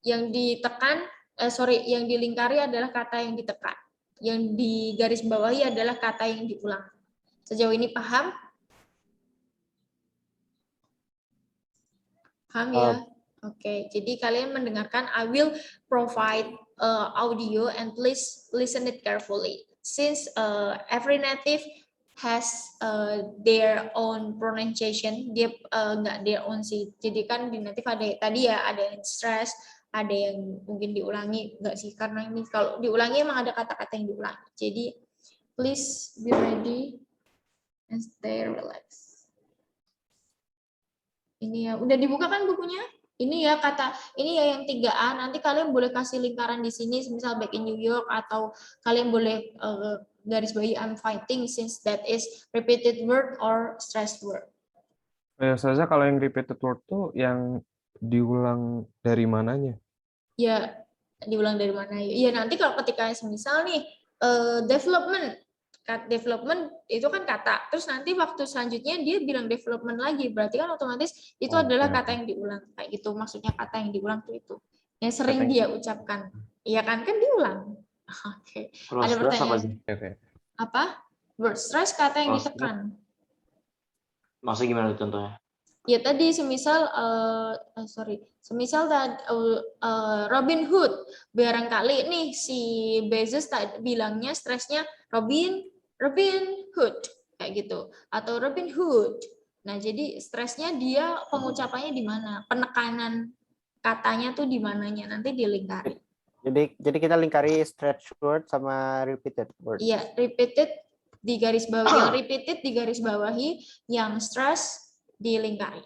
Yang ditekan, yang dilingkari adalah kata yang ditekan. Yang di garis bawahi adalah kata yang diulang. Sejauh ini paham? Paham ya? Oke, jadi kalian mendengarkan. I will provide audio and please listen it carefully. Since every native has their own pronunciation, dia nggak their own sih. Jadi kan di native ada tadi ya, ada yang stress, ada yang mungkin diulangi nggak sih? Karena ini kalau diulangi emang ada kata-kata yang diulangi. Jadi please be ready and stay relaxed. Ini ya, udah dibuka kan bukunya? Ini ya kata, ini ya yang 3A. Nanti kalian boleh kasih lingkaran di sini, misal back in New York, atau kalian boleh garis bawahi I'm fighting, since that is repeated word or stressed word. Saja kalau yang repeated word tuh yang diulang dari mananya? Ya, diulang dari mana? Ya nanti kalau ketika misal nih development itu kan kata, terus nanti waktu selanjutnya dia bilang development lagi, berarti kan otomatis itu adalah kata yang diulang, kayak gitu. Maksudnya kata yang diulang tuh itu yang sering dia ucapkan, iya kan diulang. Oke. Ada pertanyaan apa? Word stress kata yang ditekan. Maksudnya gimana contohnya? Ya tadi semisal Robin Hood, barangkali nih si Bezos bilangnya stresnya Robin Hood kayak gitu, atau Robin Hood. Nah jadi stresnya dia pengucapannya di mana, penekanan katanya tuh di mananya, nanti dilingkari. Jadi kita lingkari stretch word sama repeated word. Iya, repeated di garis bawah, yang repeated di garis bawahi, yang stress dilingkari.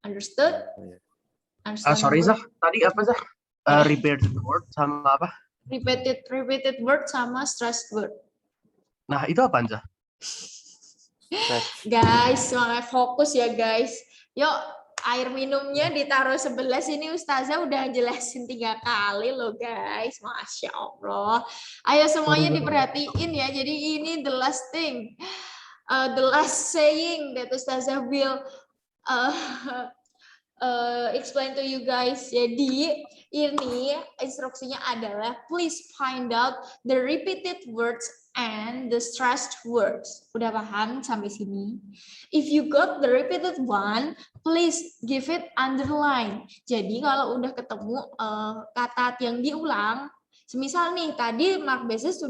Understood? Sorry Zah, tadi apa Zah? Repeated word sama apa? Repeated word sama stressed word. Nah itu apa Zah? Guys, semangat fokus ya guys. Yuk, air minumnya ditaruh sebelah sini. Ustazah udah jelasin 3 kali loh guys. Masya Allah. Ayo semuanya diperhatiin ya. Jadi ini the last thing. The last saying that Ustazah will explain to you guys. Jadi ini instruksinya adalah please find out the repeated words and the stressed words. Udah paham sampai sini? If you got the repeated one, please give it underline. Jadi kalau udah ketemu kata yang diulang, semisal nih tadi Mark Bezos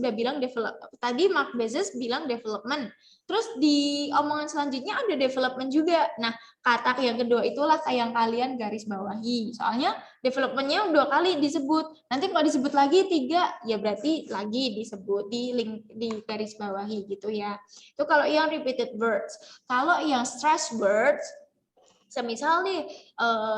bilang development. Terus di omongan selanjutnya ada development juga. Nah, kata yang kedua itulah yang kalian garis bawahi. Soalnya development-nya 2 kali disebut. Nanti kalau disebut lagi 3, ya berarti lagi disebut di garis bawahi gitu ya. Itu kalau yang repeated words. Kalau yang stressed words, semisal nih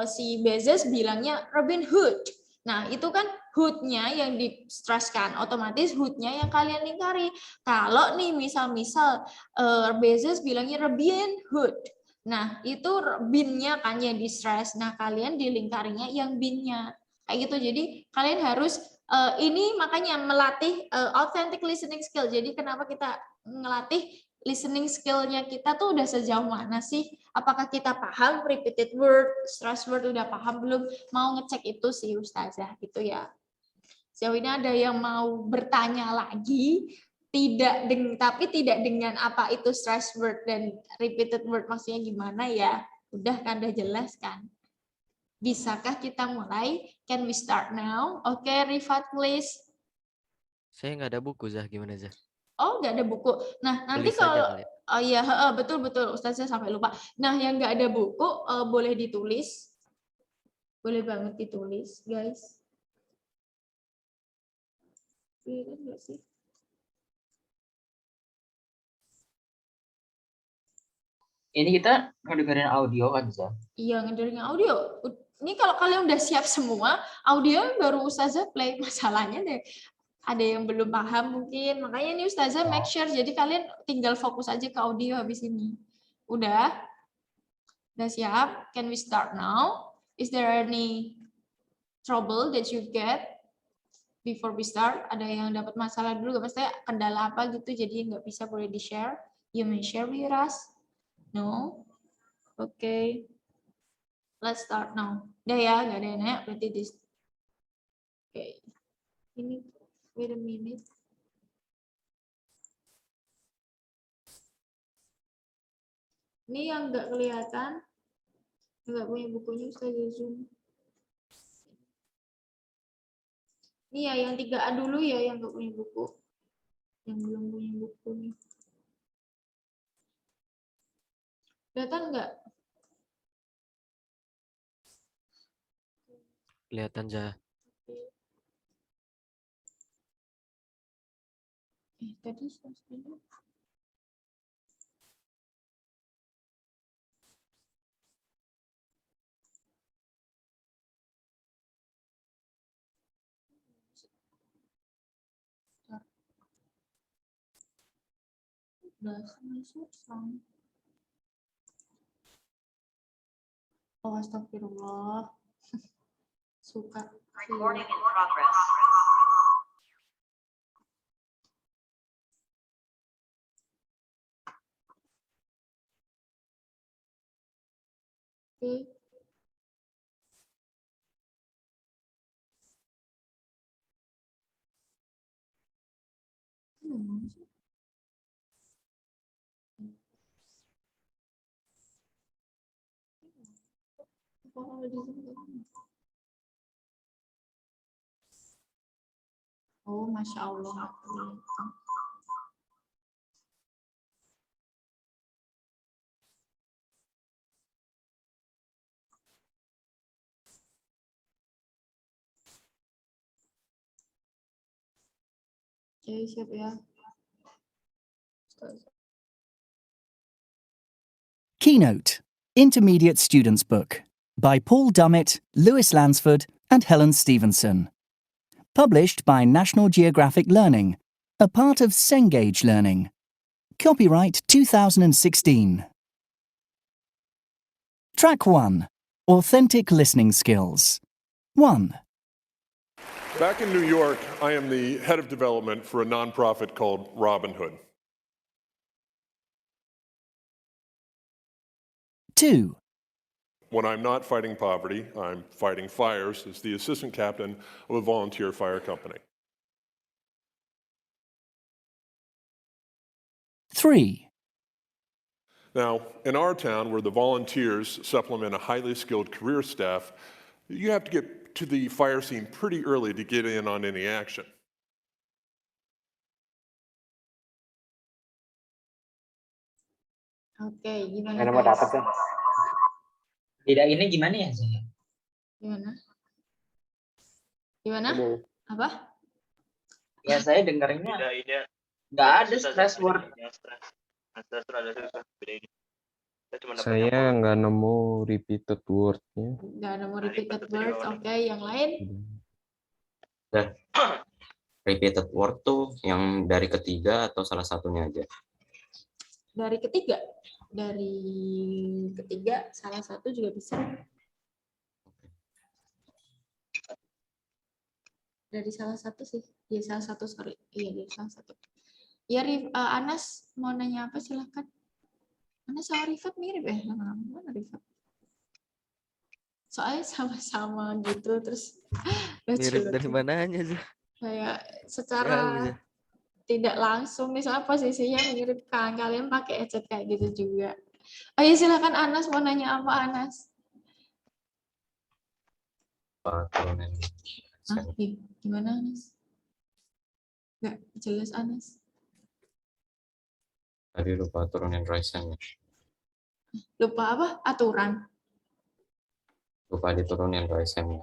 si Bezos bilangnya Robin Hood. Nah, itu kan hood-nya yang di-stresskan, otomatis hood-nya yang kalian lingkari. Kalau nih misal-misal Bezos bilangnya Robin Hood. Nah, itu bin-nya kan yang di-stress. Nah, kalian dilingkarinya yang bin-nya. Kayak gitu. Jadi, kalian harus ini makanya melatih authentic listening skill. Jadi, kenapa kita ngelatih listening skill-nya kita tuh udah sejauh mana sih? Apakah kita paham repeated word, stress word udah paham belum? Mau ngecek itu sih Ustazah gitu ya. Sejauh ini ada yang mau bertanya lagi? Tapi tidak dengan apa itu stress word dan repeated word maksudnya gimana ya? Udah kan, udah jelas kan? Bisakah kita mulai? Can we start now? Oke, Rifat please. Saya nggak ada buku Zah, gimana Zah? Oh, nggak ada buku. Nah, nanti kalau oh iya, betul Ustazah sampai lupa. Nah, yang nggak ada buku boleh ditulis. Boleh banget ditulis, guys. Iya nggak sih? Ini kita ngedengerin audio kan, Zah? Iya, ngedengerin audio. Ini kalau kalian udah siap semua, audio baru Ustazah play. Masalahnya deh, ada yang belum paham mungkin. Makanya ini Ustazah make sure, jadi kalian tinggal fokus aja ke audio habis ini. Udah? Udah siap? Can we start now? Is there any trouble that you get before we start? Ada yang dapat masalah dulu, maksudnya kendala apa gitu, jadi nggak bisa boleh di-share? You may share with us? No? Okay. Let's start now. Udah ya, nggak ada yang nanya, berarti this. Oke. Ini, wait a minute. Ini yang nggak kelihatan, nggak punya bukunya, Ustazah zoom. Ini ya, yang 3A dulu ya, yang nggak punya buku. Yang belum punya buku nih. Kelihatan nggak? Kelihatan Zah. Tadi saya. Oh, astagfirullah. Suka. Recording in progress. Oke. Oh, Masya Allah. Oke, siap ya. Keynote, Intermediate Students Book by Paul Dummett, Lewis Lansford, and Helen Stevenson. Published by National Geographic Learning, a part of Cengage Learning. Copyright 2016. Track 1. Authentic Listening Skills. 1. Back in New York, I am the head of development for a nonprofit called Robinhood. 2. When I'm not fighting poverty, I'm fighting fires as the assistant captain of a volunteer fire company. 3. Now, in our town, where the volunteers supplement a highly skilled career staff, you have to get to the fire scene pretty early to get in on any action. Oke, gimana Karena mau guys? dapat kan? Beda ini gimana ya, Zah? Gimana? Gimana? Aduh. Apa? Ya saya dengarnya nggak ada stress word. Saya nggak nemu repeated word-nya. Nggak ada mau repeated words. Oke, yang lain? Repeated word tuh yang dari ketiga atau salah satunya aja? Dari ketiga. Dari ketiga, salah satu juga bisa. Dari salah satu sih. Iya, salah satu, sorry. Iya, dari salah satu. Ya, Anas mau nanya apa? Silahkan. Anas sama Rifat mirip ya? Mana Rifat? Soalnya sama-sama gitu, terus Mirip dari mananya Zah? kayak Jauh, secara Zah. tidak langsung, misalnya posisinya mirip kan, kalian pakai ecet kayak gitu juga. Oh ya, silakan Anas, mau nanya apa Anas? Gimana Anas? Nggak jelas Anas. Tadi lupa turunin Ryzen-nya. Lupa apa? Aturan. Lupa diturunin Ryzen-nya.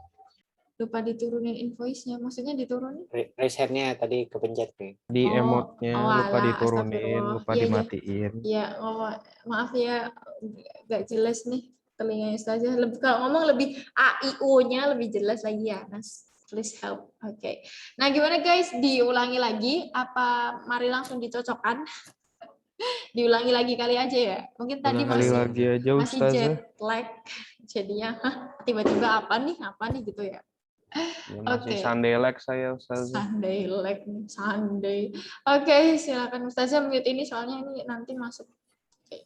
Lupa diturunin invoice-nya, maksudnya diturunin? Raise hand-nya tadi kepencet nih. Di emotnya lupa alah, diturunin, astagfirullah. lupa Iya, iya. dimatiin. Ya, maaf ya, nggak jelas nih telinganya saja. Kalau ngomong lebih AIO-nya lebih jelas lagi ya, Nas. Please help. Oke. Nah, gimana guys? Diulangi lagi? Apa mari langsung dicocokkan? Diulangi lagi kali aja ya. Mungkin tadi Kali lagi aja masih Ustazah. jet lag. Jadinya tiba-tiba apa nih gitu ya. Ya, masih Oke. Sunday lag saya Ustazah. Sunday lag, Sunday. Oke, silakan Ustazah mute ini soalnya ini nanti masuk. Oke.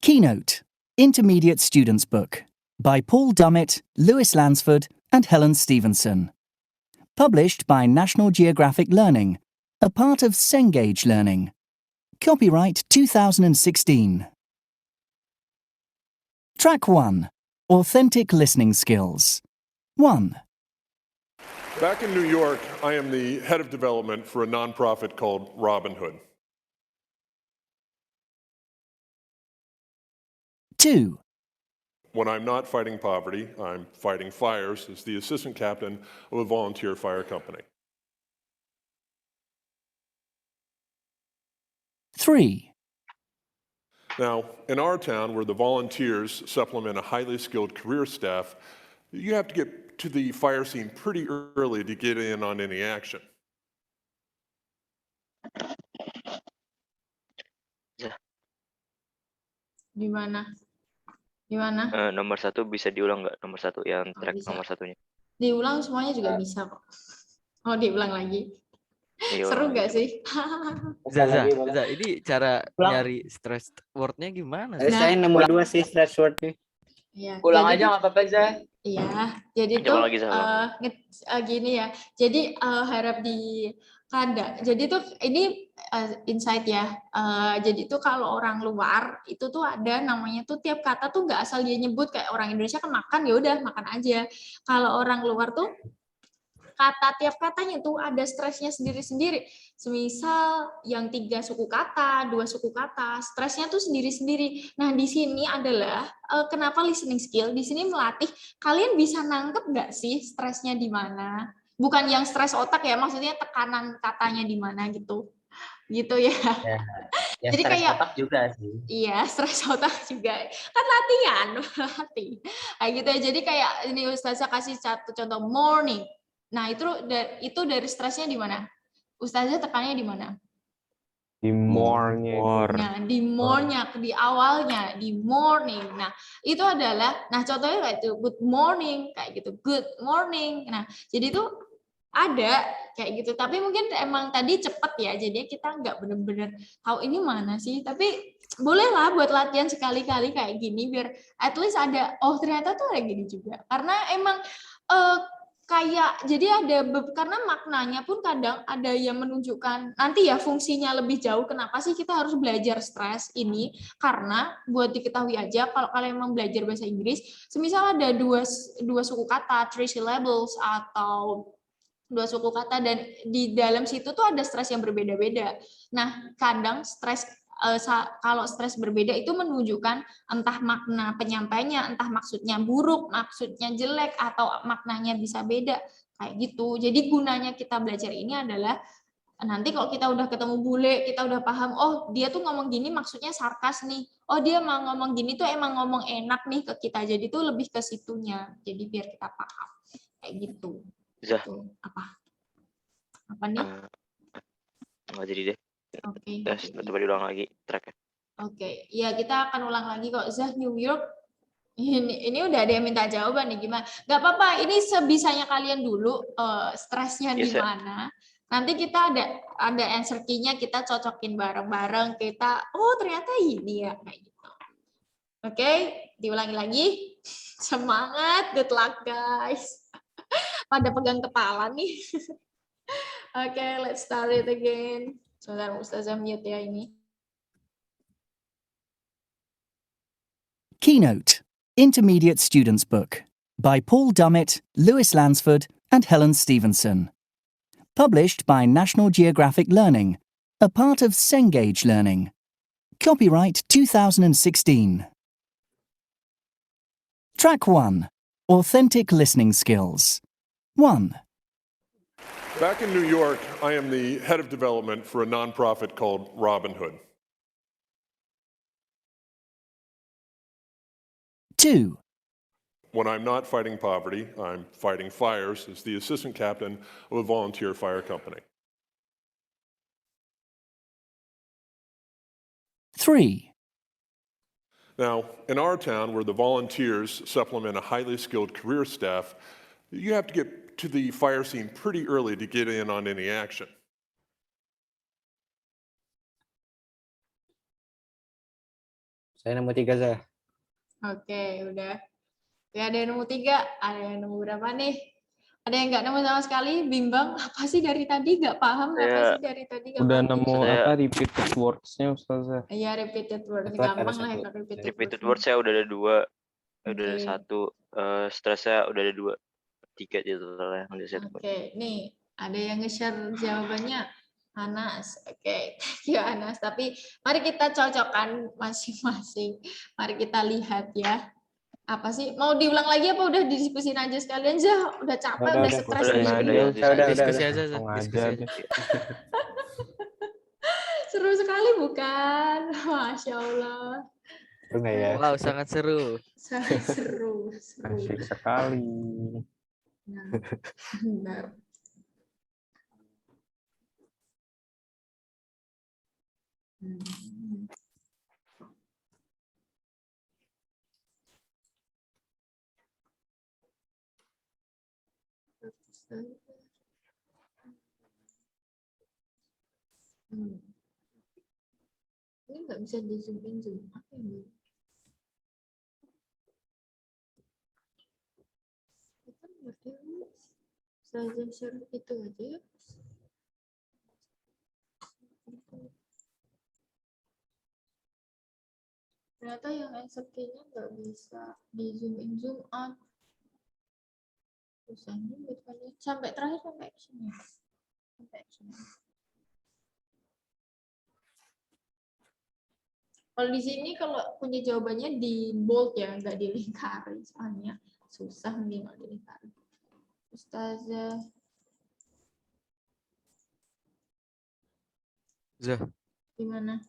Keynote, Intermediate Students Book by Paul Dummett, Lewis Lansford and Helen Stevenson. Published by National Geographic Learning, a part of Cengage Learning. Copyright 2016. Track 1. Authentic Listening Skills. 1. Back in New York, I am the head of development for a nonprofit called Robinhood. 2. When I'm not fighting poverty, I'm fighting fires as the assistant captain of a volunteer fire company. 3. Now, in our town, where the volunteers supplement a highly skilled career staff, you have to get to the fire scene pretty early to get in on any action. Gimana? Gimana? Nomor 1 bisa diulang nggak? Nomor 1 yang Oh, track bisa. nomor 1-nya. Diulang semuanya juga bisa kok. Oh, diulang lagi. Iya, Seru ulang nggak lagi. sih? Zaza, ini cara Ulang. nyari stress word-nya gimana? Ada saya nemu 2 sih stretch word nih. Iya, Ulang jadi aja nggak apa-apa, Zah. Iya, jadi Coba tuh lagi, Zah, gini ya. Jadi harap di kada. Jadi tuh ini insight ya. Jadi tuh kalau orang luar itu tuh ada namanya tuh tiap kata tuh nggak asal dia nyebut kayak orang Indonesia kan makan ya udah makan aja. Kalau orang luar tuh tiap katanya tuh ada stresnya sendiri-sendiri. Semisal yang 3 suku kata, 2 suku kata, stresnya tuh sendiri-sendiri. Nah, di sini adalah kenapa listening skill? Di sini melatih kalian bisa nangkep nggak sih stresnya di mana? Bukan yang stres otak ya, maksudnya tekanan katanya di mana gitu. Gitu ya. Ya Jadi stres kayak otak juga sih. iya, stres otak juga. Kan latihan, latih. Kayak gitu ya. Jadi kayak ini Ustazah kasih satu contoh morning. Nah, itu dari stresnya di mana? Ustazah tekannya di mana? Di more-nya itu. Nah, di more-nya, di awalnya, di morning. Nah, itu adalah, nah contohnya kayak itu, good morning, kayak gitu, good morning. Nah, jadi itu ada kayak gitu. Tapi mungkin emang tadi cepet ya, jadi kita nggak bener-bener tahu ini mana sih. Tapi bolehlah buat latihan sekali-kali kayak gini, biar at least ada, oh ternyata tuh ada gini juga. Karena emang kayak jadi karena maknanya pun kadang ada yang menunjukkan nanti ya fungsinya lebih jauh kenapa sih kita harus belajar stres ini, karena buat diketahui aja kalau kalian mau belajar bahasa Inggris semisal ada dua suku kata 3 syllables atau 2 suku kata dan di dalam situ tuh ada stres yang berbeda-beda. Nah, kadang stres kalau stres berbeda itu menunjukkan entah makna penyampainya, entah maksudnya buruk, maksudnya jelek, atau maknanya bisa beda, kayak gitu. Jadi gunanya kita belajar ini adalah nanti kalau kita udah ketemu bule, kita udah paham, oh dia tuh ngomong gini maksudnya sarkas nih, oh dia mau ngomong gini tuh emang ngomong enak nih ke kita, jadi tuh lebih ke situnya, jadi biar kita paham, kayak gitu. Zah. Apa nih? Nggak jadi deh. Oke. Coba diulang lagi tracknya. Oke, ya kita akan ulang lagi kok. Zah, New York. Ini udah ada yang minta jawaban nih gimana? Gak apa-apa, ini sebisanya kalian dulu stresnya di mana. Nanti kita ada answer key-nya, kita cocokin bareng-bareng. Kita, oh ternyata ini ya kayak gitu. Oke, diulangi lagi. Semangat, good luck guys. Pada pegang kepala nih. Oke, let's start it again. Sebentar, Ustazah mute ya ini. Keynote, Intermediate Students Book by Paul Dummett, Lewis Lansford and Helen Stevenson. Published by National Geographic Learning, a part of Cengage Learning. Copyright 2016. Track 1. Authentic Listening Skills. 1. Back in New York, I am the head of development for a nonprofit called Robinhood. 2. When I'm not fighting poverty, I'm fighting fires as the assistant captain of a volunteer fire company. 3. Now, in our town, where the volunteers supplement a highly skilled career staff, you have to get to the fire scene pretty early to get in on any action. Saya nemu 3, Zah. Oke, udah. Ya, ada yang nemu 3, ada yang nemu berapa nih? Ada yang nggak nemu sama sekali, bimbang. Apa sih dari tadi nggak paham? Apa sih dari tadi nggak Udah paham? nemu apa repeated words-nya Ustazah? Iya, repeated word. Itu ada Gampang lah satu. ya repeated, Repeated word. word saya udah ada 2. Udah ada Oke. 1. Stressnya udah ada 2. 3 di totalnya. Udah saya temuin. Oke, nih ada yang nge-share jawabannya. Anas, oke, thank you Anas. Tapi mari kita cocokkan masing-masing. Mari kita lihat ya. Apa sih? Mau diulang lagi apa udah didiskusin aja sekalian? Zah, udah capek, udah stres. Diskusi aja, Zah. Diskusi aja. Seru sekali bukan? Masya Allah. Seru nggak ya? Wow, sangat seru. Sangat seru. Asik sekali. Nah, benar. Ini nggak bisa di zoom in zoom. Apa ini? Saya share itu aja ya. Ternyata yang SFK-nya nggak bisa di zoom in zoom out. Susah nih buat kalian. Sampai terakhir sampai sini. Sampai sini. Kalau di sini kalau punya jawabannya di bold ya, nggak dilingkari. Soalnya susah nih kalau dilingkari. Ustazah. Zah, Gimana?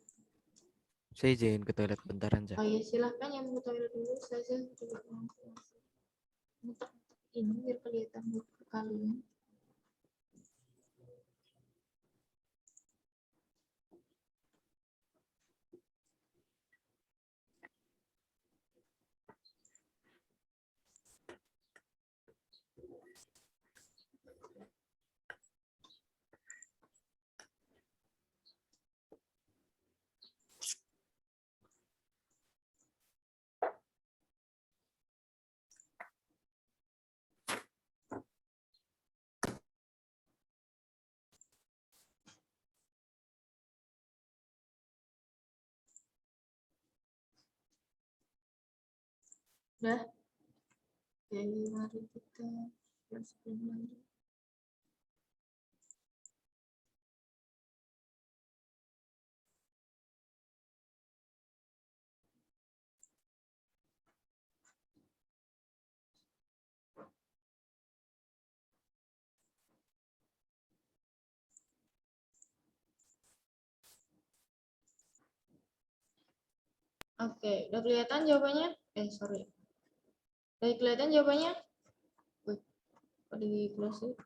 saya izin ke toilet bentaran, Zah. Oh iya, silahkan yang mau toilet dulu. Ustazah coba langsung. Ini biar kelihatan buat kalian. Udah. Jadi mari kita screen lagi. Oke, udah kelihatan jawabannya? Sorry. Udah kelihatan jawabannya? Wih, kok di close sih?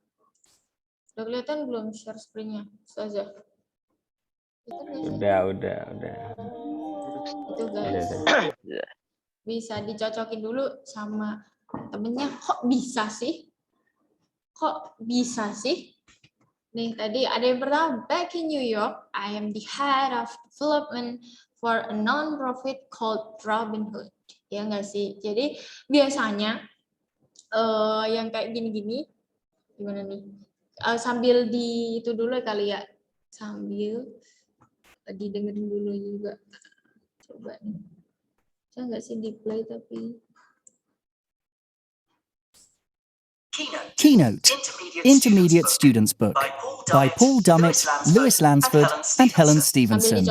Udah kelihatan belum share screen-nya? Ustazah. Udah. Itu guys. Bisa dicocokin dulu sama temennya. Kok bisa sih? Nih, tadi ada yang pertama, back in New York, I am the head of development for a non-profit called Robinhood. Ya nggak sih? Jadi biasanya yang kayak gini-gini, gimana nih? Sambil di itu dulu kali ya, sambil didengerin dulu juga. Coba nih. Bisa nggak sih di play tapi? Keynote, Intermediate Students Book, by Paul Dummett, Lewis Lansford, and Helen Stevenson.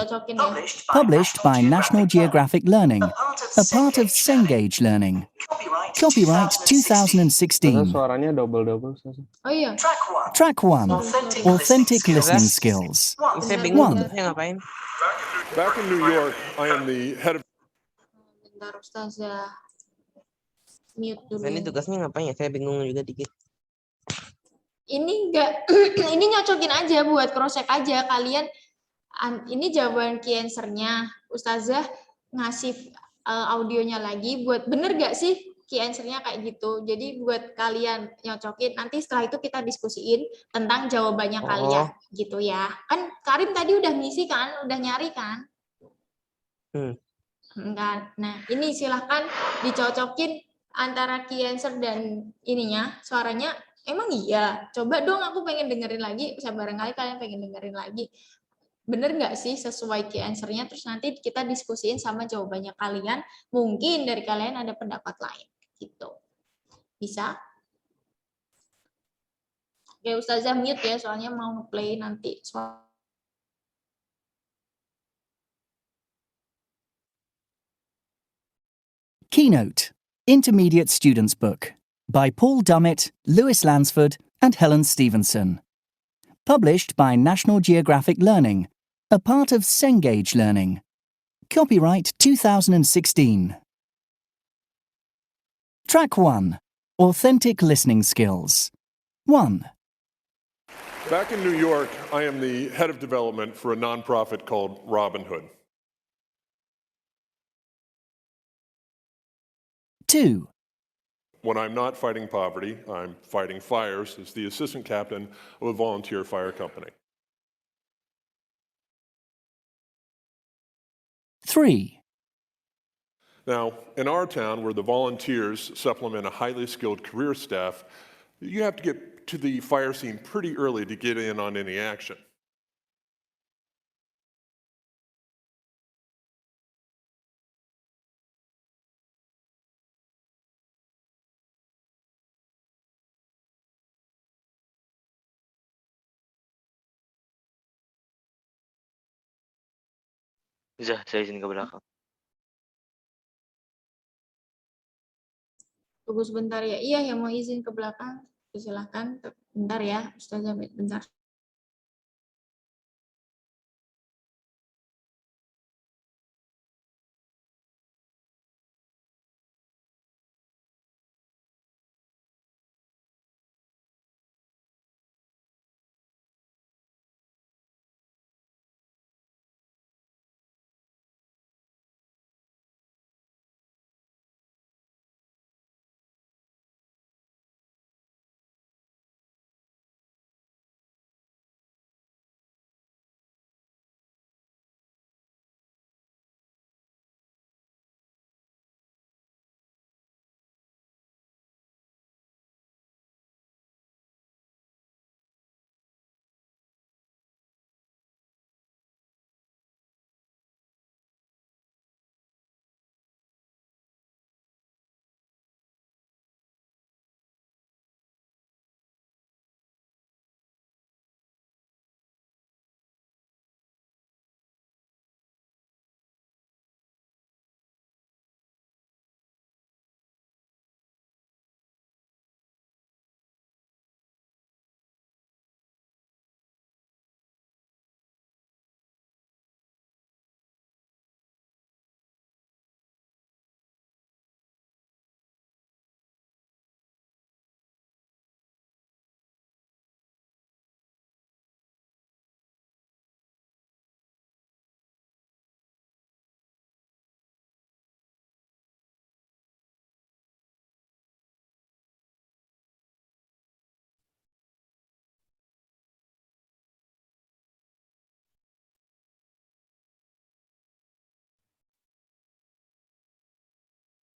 Published by National Geographic Learning, a part of Cengage Learning. Copyright 2016. Suaranya double Ustazah. Oh iya. Track 1, Authentic Listening Skills. 1. Back in New York, I am the head of. Bentar Ustazah. Mute dulu. Ini tugasnya ngapain ya? Saya bingung juga dikit. Ini enggak, ini nyocokin aja buat cross check aja kalian. Ini jawaban key answer-nya. Ustazah ngasih audionya lagi buat bener gak sih key answer-nya kayak gitu. Jadi buat kalian nyocokin. Nanti setelah itu kita diskusiin tentang jawabannya kalian gitu ya. Kan Karim tadi udah ngisi kan, udah nyari kan? Kan? Nah, ini silahkan dicocokin antara key answer dan ininya, suaranya. Emang iya? Coba dong, aku pengen dengerin lagi. Barangkali kalian pengen dengerin lagi. Bener nggak sih sesuai key answer-nya? Terus nanti kita diskusiin sama jawabannya kalian. Mungkin dari kalian ada pendapat lain. Gitu. Bisa? Oke, Ustazah mute ya, soalnya mau play nanti. Keynote, Intermediate Students Book by Paul Dummett, Lewis Lansford, and Helen Stevenson. Published by National Geographic Learning, a part of Cengage Learning. Copyright 2016. Track 1. Authentic Listening Skills. 1. Back in New York, I am the head of development for a nonprofit called Robinhood. 2. When I'm not fighting poverty, I'm fighting fires as the assistant captain of a volunteer fire company. 3. Now, in our town, where the volunteers supplement a highly skilled career staff, you have to get to the fire scene pretty early to get in on any action. Zah, saya izin ke belakang. Tunggu sebentar ya. Iya, yang mau izin ke belakang, silahkan. Bentar ya, Ustazah, bentar.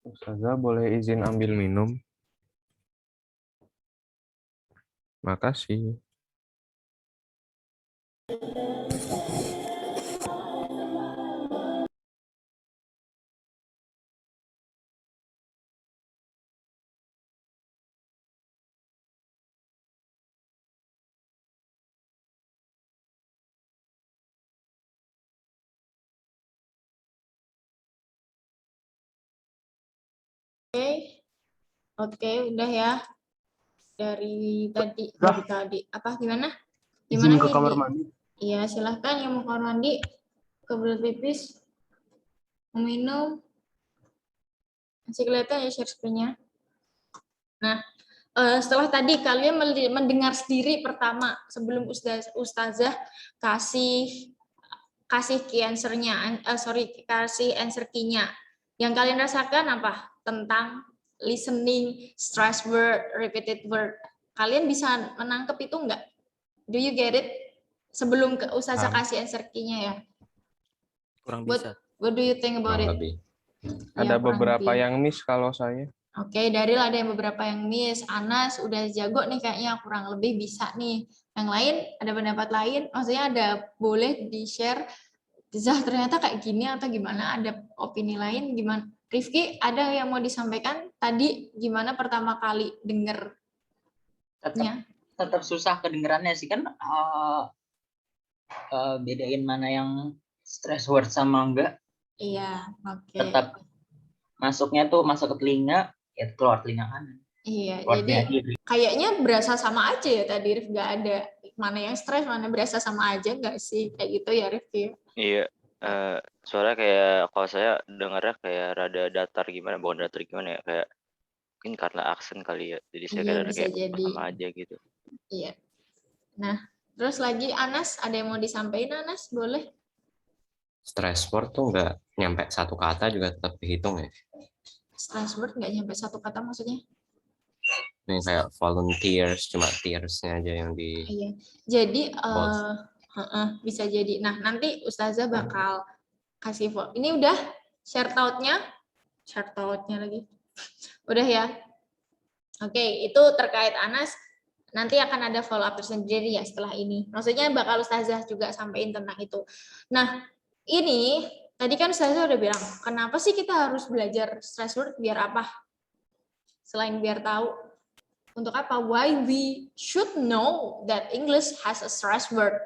Ustazah boleh izin ambil minum? Makasih. Oke, udah ya. Dari tadi, apa gimana? Izin ke Nih, kamar mandi. Iya, silahkan yang mau kamar mandi, kebelet pipis, mau minum. Masih kelihatan ya share screen-nya. Nah, setelah tadi kalian mendengar sendiri pertama sebelum Ustazah kasih key answer-nya, kasih answer key-nya. Yang kalian rasakan apa? Tentang listening, stress word, repeated word. Kalian bisa menangkap itu enggak? Do you get it? Sebelum Ustazah kasih answer key-nya ya. Kurang bisa. What do you think about it? Ada kurang beberapa lebih. yang miss kalau saya. Oke, Daril ada yang beberapa yang miss. Anas udah jago nih kayaknya, kurang lebih bisa nih. Yang lain ada pendapat lain? Maksudnya ada boleh di-share, Zah ternyata kayak gini atau gimana? Ada opini lain gimana? Rifki, ada yang mau disampaikan? Tadi gimana pertama kali dengernya? Tetap susah kedengerannya sih kan, bedain mana yang stress word sama enggak. Iya, oke. Tetap masuknya tuh masuk ke telinga, ya keluar telinga kanan. Iya, Keluar jadi telinga kiri. kayaknya berasa sama aja ya tadi, Rif. Nggak ada mana yang stres, mana berasa sama aja nggak sih? Kayak gitu ya, Rif? Iya, soalnya kayak kalau saya dengarnya kayak rada datar gimana, bukan datar gimana ya, kayak mungkin karena aksen kali ya, jadi saya Iya, kayak bisa kayak jadi. sama aja gitu. Iya. Nah, terus lagi Anas, ada yang mau disampaikan, Anas? Boleh? Stress word tuh nggak nyampe satu kata juga tetap dihitung ya. Stress word nggak nyampe satu kata maksudnya? Ini kayak volunteers, cuma tears-nya aja yang di. Iya. Jadi bisa jadi. Nah, nanti Ustazah bakal kasih ini udah share out-nya lagi. Udah ya. Oke, itu terkait Anas. Nanti akan ada follow up tersendiri ya setelah ini. Maksudnya bakal Ustazah juga sampaikan tentang itu. Nah, ini tadi kan Ustazah udah bilang, kenapa sih kita harus belajar stress word biar apa? Selain biar tahu untuk apa? Why we should know that English has a stress word.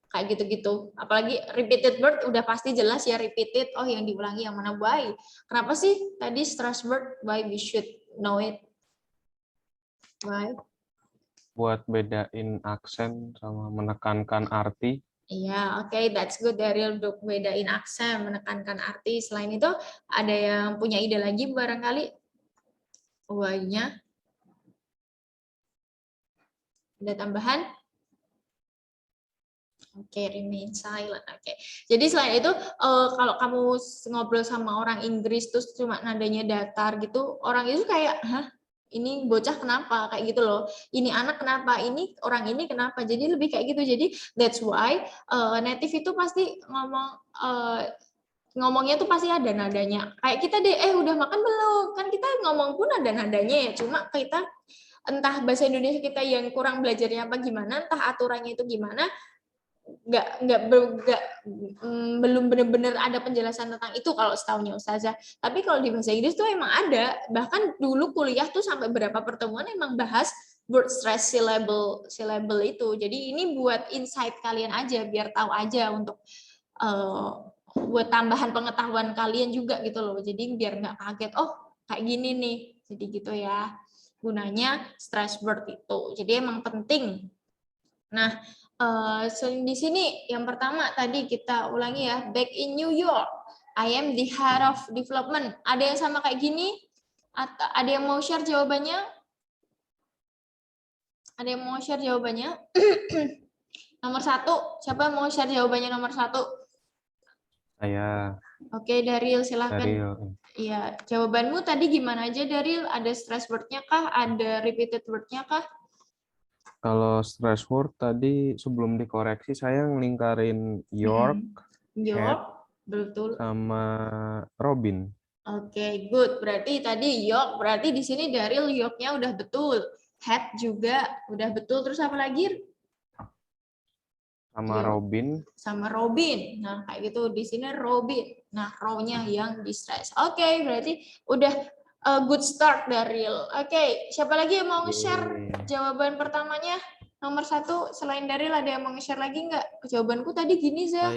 Kayak gitu-gitu. Apalagi repeated word udah pasti jelas ya, repeated. Oh, yang diulangi yang mana? Why? Kenapa sih tadi stress word? Why we should know it? Why? Buat bedain aksen sama menekankan arti. Iya, oke, that's good. Daryl untuk bedain aksen, menekankan arti. Selain itu, ada yang punya ide lagi barangkali? Why-nya? Ada tambahan? Oke, remain silent. Oke. Jadi selain itu, kalau kamu ngobrol sama orang Inggris terus cuma nadanya datar gitu, orang itu kayak, hah? Ini bocah kenapa? Kayak gitu loh. Ini anak kenapa? Ini orang ini kenapa? Jadi lebih kayak gitu. Jadi that's why native itu pasti ngomongnya tuh pasti ada nadanya. Kayak kita deh, udah makan belum? Kan kita ngomong pun ada nadanya ya. Cuma kita entah bahasa Indonesia kita yang kurang belajarnya apa gimana, entah aturannya itu gimana, belum benar-benar ada penjelasan tentang itu kalau setahunya Ustazah. Tapi kalau di bahasa Inggris tuh emang ada. Bahkan dulu kuliah tuh sampai berapa pertemuan emang bahas word stress syllable itu. Jadi ini buat insight kalian aja, biar tahu aja untuk buat tambahan pengetahuan kalian juga gitu loh. Jadi biar nggak kaget, oh kayak gini nih. Jadi gitu ya. Gunanya stress word itu. Jadi emang penting. Nah, di sini yang pertama tadi kita ulangi ya, back in New York, I am the head of development. Ada yang sama kayak gini? Ada yang mau share jawabannya? Ada yang mau share jawabannya? Nomor 1, siapa mau share jawabannya nomor 1? Saya. Oke, Daryl silahkan. Iya, jawabanmu tadi gimana aja Daryl? Ada stress word-nya kah? Ada repeated word-nya kah? Kalau stress word tadi sebelum dikoreksi saya ngelingkarin York, betul. Sama Robin. Oke, good. Berarti tadi York, berarti di sini Daryl York-nya udah betul. Head juga udah betul. Terus apa lagi? Sama Robin. Sama Robin. Nah, kayak gitu. Di sini Robin. Nah, row-nya yang di stress. Oke, berarti udah good start Daryl. Oke, siapa lagi yang mau nge-share jawaban pertamanya? Nomor 1, selain Daryl ada yang mau nge-share lagi nggak? Jawabanku tadi gini, Zah.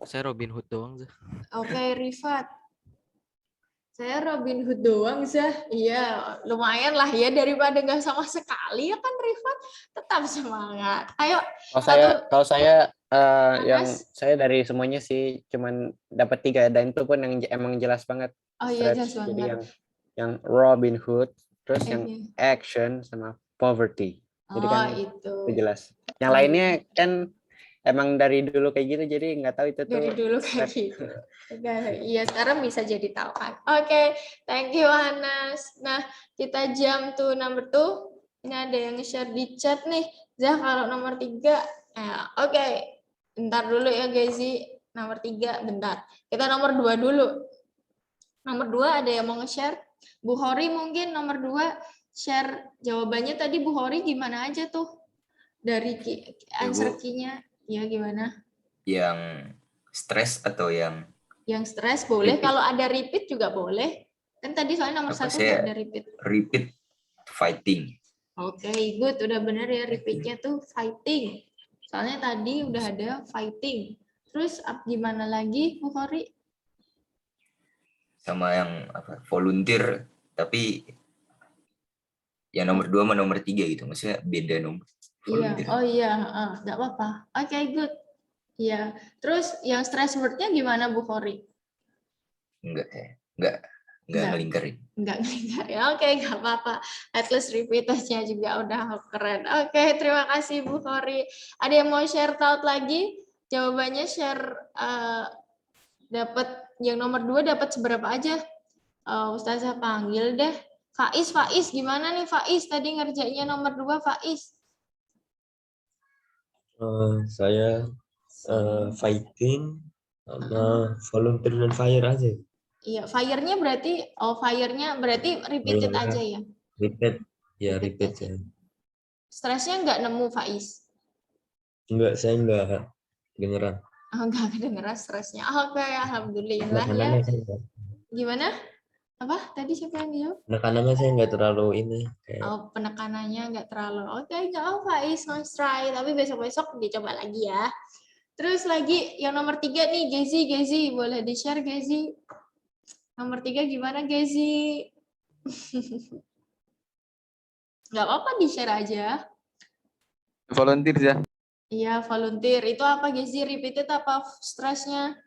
Saya Robin Hood doang, Zah. Oke, Rifat. Saya Robin Hood doang, Zah. Iya, lumayan lah ya daripada nggak sama sekali ya kan, Rifat. Tetap semangat. Ayo. Kalau saya yang saya dari semuanya sih cuman dapat 3 dan itu pun yang emang jelas banget. Oh iya, jelas banget. Jadi yang Robin Hood, terus yang action sama poverty. Jadi kan itu jelas. Yang lainnya kan emang dari dulu kayak gitu, jadi nggak tahu itu tuh. Dari dulu kayak gitu. Iya, sekarang bisa jadi tahu kan. Oke, thank you Anas. Nah, kita jump to number 2. Ini ada yang nge-share di chat nih. Zah, kalau nomor 3. Oke. Bentar dulu ya, Gezi. Nomor 3, bentar. Kita nomor 2 dulu. Nomor 2 ada yang mau nge-share? Bu Hori mungkin nomor 2 share jawabannya tadi. Bu Hori gimana aja tuh? Dari answer key-nya. Ya gimana? Yang stres atau yang Yang stres boleh, repeat? kalau ada repeat juga boleh. Kan tadi soalnya nomor 1 nggak ada repeat. Repeat fighting. Oke, good. Udah bener ya, repeat-nya tuh fighting. Soalnya tadi udah ada fighting. Terus gimana lagi, Bu Hori? Sama yang volunteer, tapi yang nomor 2 sama nomor 3 gitu. Maksudnya beda nomor. Iya, oh iya, nggak apa-apa. Oke, good. Iya. Terus yang stress word-nya gimana, Bu Hori? Enggak ngelingkarin. Enggak ya. Oke, nggak apa-apa. At least repeaters-nya juga udah keren. Oke, terima kasih Bu Hori. Ada yang mau share thought lagi? Jawabannya share dapat yang nomor 2 dapat seberapa aja? Ustazah panggil deh. Faiz gimana nih Faiz? Tadi ngerjainnya nomor 2 Faiz. Saya fighting sama volunteer dan fire aja. Iya, fire-nya berarti repeated aja ya. Repeat ya. Stresnya nggak nemu Faiz? Enggak, saya enggak kedengeran. Oh, nggak kedengeran stresnya. Oke, alhamdulillah ya. Gimana? Apa? Tadi siapa yang jawab? Penekanannya saya nggak terlalu ini. Oh, penekanannya nggak terlalu. Oke, nggak apa Faiz, nice try. Tapi besok-besok dicoba lagi ya. Terus lagi yang nomor 3 nih, Gezi. Boleh di-share Gezi? Nomor 3 gimana Gezi? Nggak apa-apa, di-share aja. Volunteer ya. Iya, volunteer. Itu apa Gezi? Repeated apa stressnya?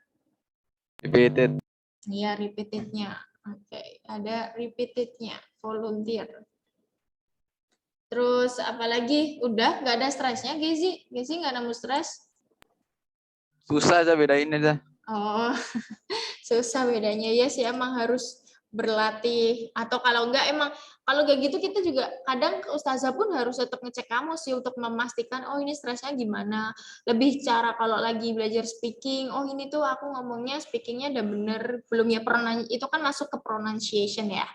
Repeated. Iya, repeatednya. Oke, ada repeatednya, volunteer. Terus apalagi? Udah, nggak ada stresnya Gezi? Gezi nggak nemu stres? Susah aja bedain aja. Oh, susah bedanya ya sih, emang harus berlatih. Atau kalau enggak emang kalau kayak gitu kita juga kadang ustazah pun harus tetap ngecek kamu sih untuk memastikan oh ini stresnya gimana. Lebih cara kalau lagi belajar speaking, oh ini tuh aku ngomongnya speakingnya udah bener belum ya, itu kan masuk ke pronunciation ya.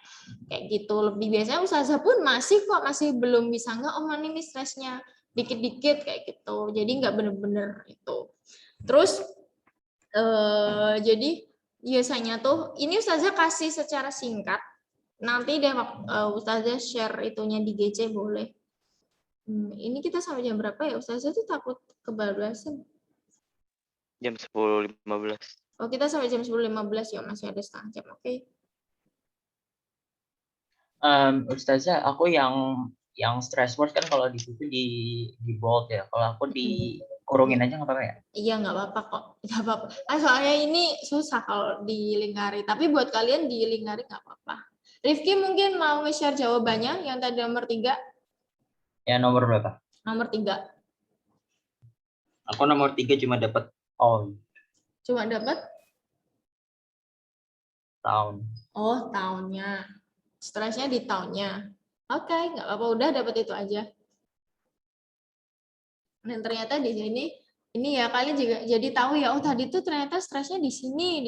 Kayak gitu. Lebih biasanya ustazah pun masih belum bisa enggak oh mana ini stresnya dikit-dikit kayak gitu. Jadi enggak bener-bener itu. Terus jadi biasanya tuh ini ustazah kasih secara singkat. Nanti deh ustazah share itunya di GC boleh. Ini kita sampai jam berapa ya? Ustazah tuh takut kebablasan. Jam 10.15. Oh, kita sampai jam 10.15 ya, masih ada setengah jam. Oke. Ustazah, aku yang stress word kan kalau di situ di bold ya. Kalau aku dikurungin aja nggak apa-apa ya? Iya, nggak apa-apa kok. Nggak apa-apa. Soalnya ini susah kalau dilingkari. Tapi buat kalian dilingkari nggak apa-apa. Rifki mungkin mau nge-share jawabannya yang tadi nomor 3. Ya, nomor berapa? Nomor 3. Aku nomor 3 cuma dapat Cuma dapat? tahun. Oh, tahunnya. Stresnya di tahunnya. Oke, nggak apa-apa. Udah dapat itu aja. Dan ternyata di sini, ini ya kalian juga jadi tahu ya, oh tadi tuh ternyata stresnya di sini.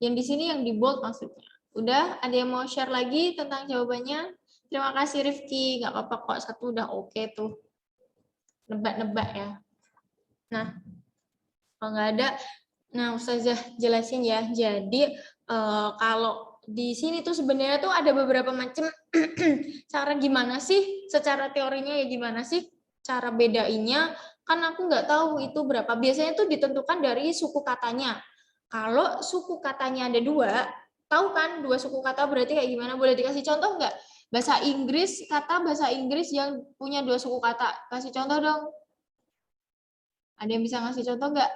Yang di sini yang di bold maksudnya. Udah, ada yang mau share lagi tentang jawabannya? Terima kasih Rifki, nggak apa-apa kok, 1 udah oke tuh. Nebak-nebak ya. Nah, kalau nggak ada, nah ustazah jelasin ya. Jadi kalau di sini tuh sebenarnya tuh ada beberapa macam cara gimana sih, secara teorinya ya gimana sih cara bedainnya, kan aku nggak tahu itu berapa. Biasanya tuh ditentukan dari suku katanya. Kalau suku katanya ada 2, tahu kan 2 suku kata berarti kayak gimana? Boleh dikasih contoh nggak? Bahasa Inggris yang punya 2 suku kata. Kasih contoh dong. Ada yang bisa ngasih contoh nggak?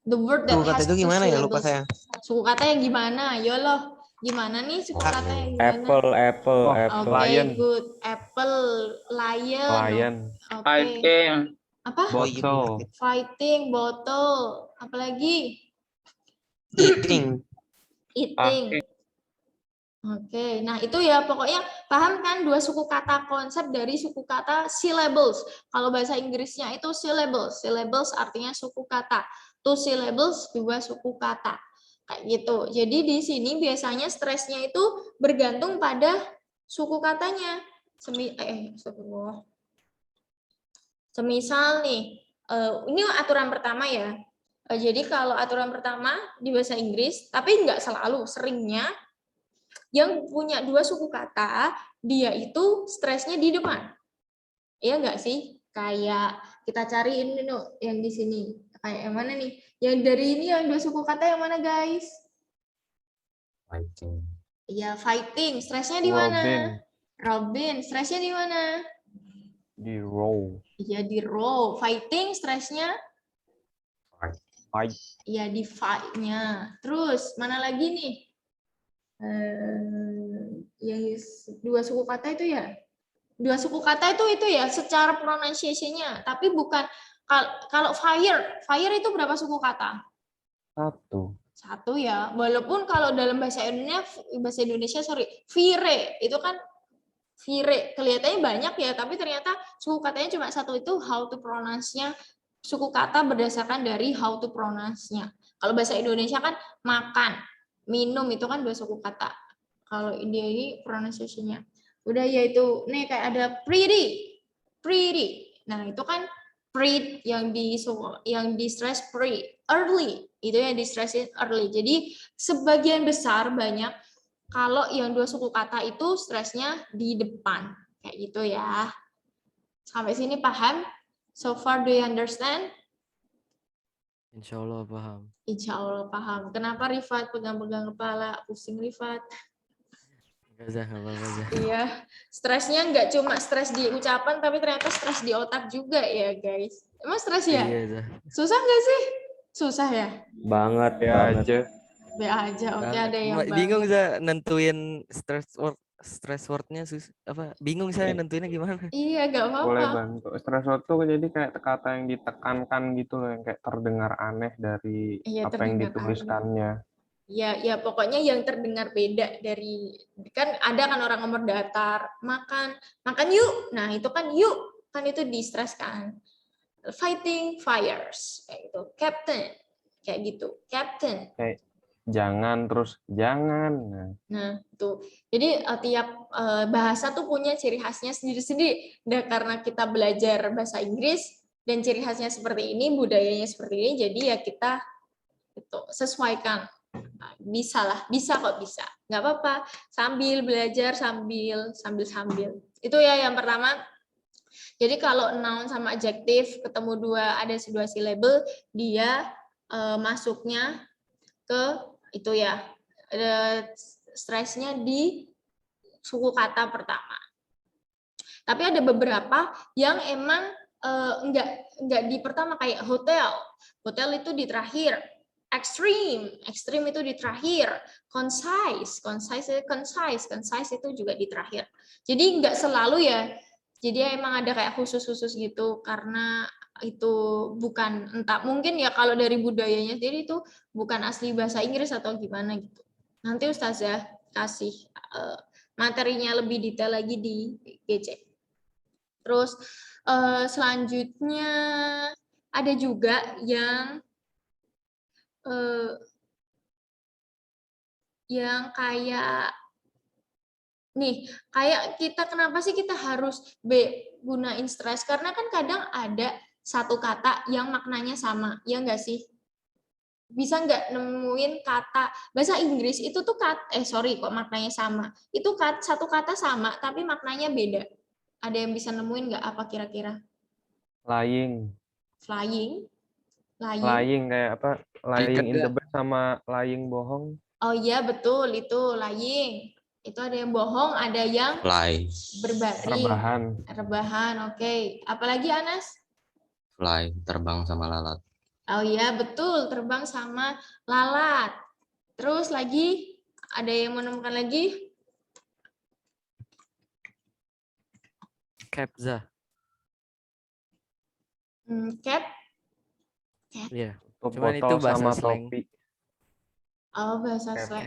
The word that Suku kata has itu 2 gimana ya? syllables. Lupa saya. Suku kata yang gimana? Yoloh. Gimana nih suku kata yang gimana? Apple, Oke, good. Apple, lion. Oke. Fighting. Apa? Bottle. Fighting, bottle. Apalagi? Eating. Oke, nah itu ya pokoknya paham kan 2 suku kata, konsep dari suku kata syllables. Kalau bahasa Inggrisnya itu syllables. Syllables artinya suku kata. 2 syllables, 2 suku kata. Kayak gitu. Jadi di sini biasanya stresnya itu bergantung pada suku katanya. Semisal nih, ini aturan pertama ya. Jadi kalau aturan pertama di bahasa Inggris, tapi nggak selalu, seringnya yang punya dua suku kata, dia itu stresnya di depan. Iya nggak sih? Kayak kita cariin ini yang di sini. Kayak yang mana nih? Yang dari ini yang dua suku kata yang mana, guys? Fighting. Iya, fighting. Stresnya di mana? Robin. Stresnya di mana? Di row. Iya, di row. Fighting stresnya? Fight. Iya, di fight-nya. Terus, mana lagi nih? Yang dua suku kata itu ya? Dua suku kata itu ya secara pronunciation-nya, tapi bukan kalau fire itu berapa suku kata? Satu ya. Walaupun kalau dalam bahasa Indonesia fire itu kan fire kelihatannya banyak ya, tapi ternyata suku katanya cuma satu, itu how to pronounce-nya. Suku kata berdasarkan dari how to pronounce-nya. Kalau bahasa Indonesia kan makan, minum itu kan dua suku kata. Kalau ini pronunciation-nya. Udah yaitu nih kayak ada pretty. Nah, itu kan pretty yang di stress pretty, early. Itu yang di stressin early. Jadi sebagian besar banyak kalau yang dua suku kata itu stresnya di depan. Kayak gitu ya. Sampai sini paham? So far do you understand? Insya Allah paham. Insya Allah paham. Kenapa Rifat pegang-pegang kepala? Pusing Rifat. Enggak apa-apa. Iya, stresnya nggak cuma stres di ucapan, tapi ternyata stres di otak juga ya guys. Emang stres ya? Iya, Susah nggak sih? Susah ya? Banget. Be aja, oke ada yang bingung saya nentuin stress word-nya bingung saya nentuinnya gimana. Iya, nggak apa-apa. Boleh bantu. Stress word tuh jadi kayak kata yang ditekankan gitu loh, yang kayak terdengar aneh dari apa yang dituliskannya. Ya pokoknya yang terdengar beda dari, kan ada kan orang ngomong datar, makan yuk. Nah, itu kan yuk, kan itu di stress kan. Fighting fires kayak gitu. Captain kayak gitu. Captain. Kayak jangan terus jangan. Nah, itu. Jadi tiap bahasa tuh punya ciri khasnya sendiri-sendiri. Nah, karena kita belajar bahasa Inggris dan ciri khasnya seperti ini, budayanya seperti ini, jadi ya kita itu sesuaikan. Bisa kok bisa, nggak apa-apa, sambil belajar sambil itu ya yang pertama. Jadi kalau noun sama adjektif ketemu ada dua syllable, dia masuknya ke itu ya, stresnya di suku kata pertama. Tapi ada beberapa yang emang enggak di pertama, kayak hotel itu di terakhir. Extreme itu di terakhir. Concise itu juga di terakhir. Jadi nggak selalu ya. Jadi emang ada kayak khusus gitu, karena itu bukan, entah mungkin ya kalau dari budayanya sendiri itu bukan asli bahasa Inggris atau gimana gitu. Nanti Ustazah kasih materinya lebih detail lagi di GC. Terus selanjutnya ada juga yang kayak nih, kayak kita kenapa sih kita harus gunain stress? Karena kan kadang ada satu kata yang maknanya sama, ya nggak sih? Bisa nggak nemuin kata bahasa Inggris itu tuh kok maknanya sama? Itu satu kata sama tapi maknanya beda. Ada yang bisa nemuin nggak apa kira-kira? Lying kayak apa? Lying in the bed sama lying bohong. Oh iya betul, itu lying. Itu ada yang bohong, ada yang berbaring. Rebahan, oke. Apalagi Anas? Fly, terbang sama lalat. Oh iya betul, terbang sama lalat. Terus lagi, ada yang menemukan lagi? Cap, Zah. Cap? Iya. Cuman itu bahasa slang. Topi. Oh, bahasa slang.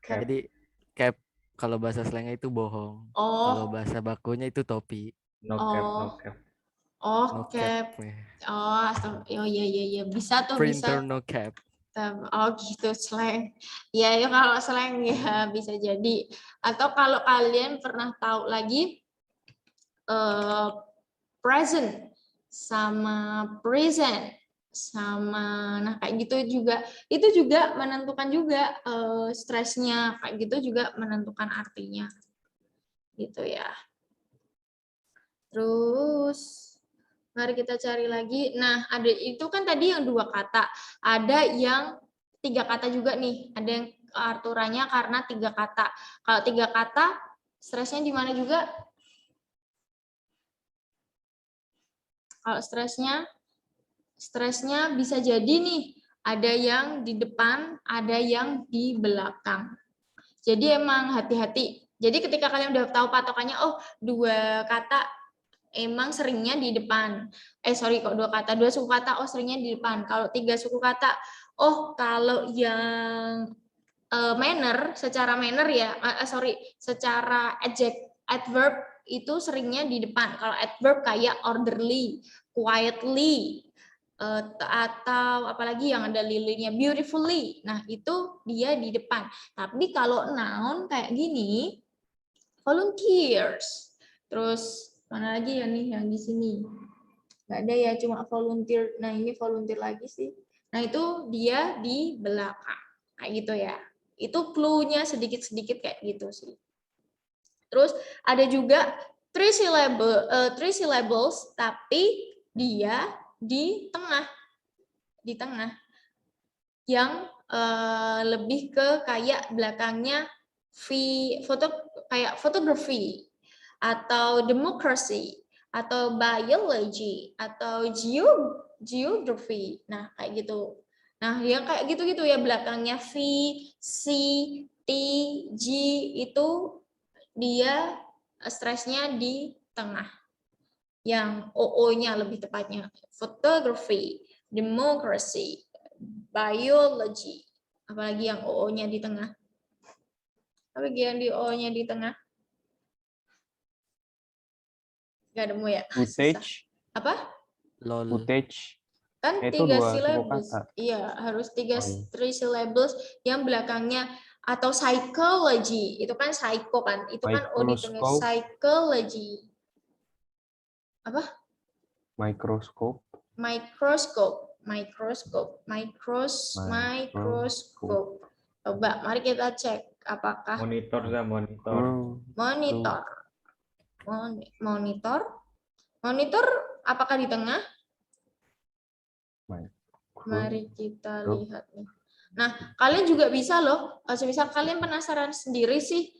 Jadi cap kalau bahasa slangnya itu bohong. Kalau bahasa bakunya itu topi. No cap. Oh, cap. Oh, iya. Bisa tuh. Printer bisa. no cap. Oh gitu, slang. Ya, ya kalau slang ya bisa jadi. Atau kalau kalian pernah tahu lagi present sama present sama nah kayak gitu juga, itu juga menentukan juga stresnya, kayak gitu juga menentukan artinya gitu ya. Terus mari kita cari lagi. Nah, ada itu kan tadi yang 2 kata, ada yang 3 kata juga nih, ada yang aturannya karena 3 kata. Kalau 3 kata stresnya di mana juga? Kalau stresnya bisa jadi nih, ada yang di depan, ada yang di belakang. Jadi emang hati-hati. Jadi ketika kalian udah tahu patokannya, oh 2 kata emang seringnya di depan. Kok 2 kata, 2 suku kata, oh seringnya di depan. Kalau 3 suku kata, oh kalau yang manner, secara manner ya, secara adverb itu seringnya di depan. Kalau adverb kayak orderly, quietly, atau apalagi yang ada lilinnya beautifully. Nah, itu dia di depan. Tapi kalau noun kayak gini, volunteers. Terus mana lagi ya nih yang di sini? Nggak ada ya, cuma volunteer. Nah, ini volunteer lagi sih. Nah, itu dia di belakang. Kayak gitu ya. Itu clue-nya sedikit-sedikit kayak gitu sih. Terus ada juga 3 syllables, tapi dia di tengah, yang lebih ke kayak belakangnya kayak photography atau democracy atau biology atau geography. Nah kayak gitu. Nah yang kayak gitu-gitu ya, belakangnya V, C, T, G itu dia stresnya di tengah. Yang OO-nya lebih tepatnya photography, democracy, biology, apalagi yang OO-nya di tengah. Apalagi yang di OO-nya di tengah? Gak nemu ya? Footage. Apa? Footage. Kan 3 syllables. Iya, harus 3 syllables yang belakangnya, atau psychology. Itu kan psycho kan? Itu kan O di tengah, psychology. Apa? Microscope. Coba mari kita cek apakah monitor. Monitor apakah di tengah? Mari kita lihat nih. Nah, kalian juga bisa loh, semisal kalian penasaran sendiri sih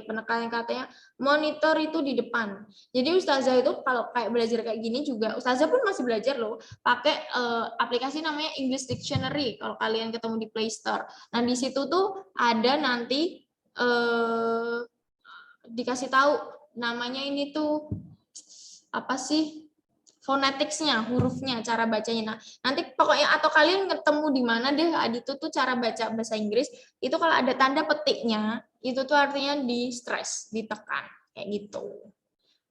penekanan katanya monitor itu di depan. Jadi ustazah itu kalau kayak belajar kayak gini juga, ustazah pun masih belajar loh, pakai aplikasi namanya English Dictionary kalau kalian ketemu di Play Store. Nah, di situ tuh ada nanti dikasih tahu namanya ini tuh apa sih? Phonetics-nya, hurufnya, cara bacanya. Nah, nanti pokoknya atau kalian ketemu di mana deh itu tuh cara baca bahasa Inggris, itu kalau ada tanda petiknya, itu tuh artinya di stress, ditekan, kayak gitu.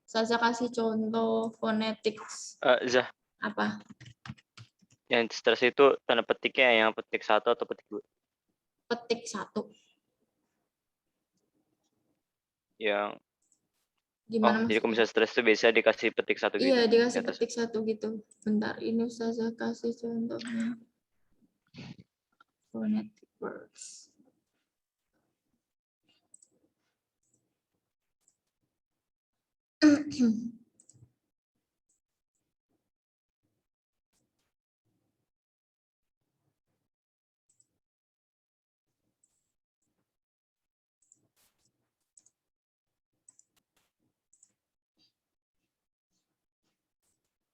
Saya kasih contoh phonetics. Zah. Apa? Yang stress itu tanda petiknya yang petik 1 atau petik 2? Petik 1. Yang gimana jadi kalau misalnya stres itu biasa dikasih petik 1 gitu. Iya, dikasih petik 1 gitu. Bentar, ini saya kasih contohnya. Phonetic words.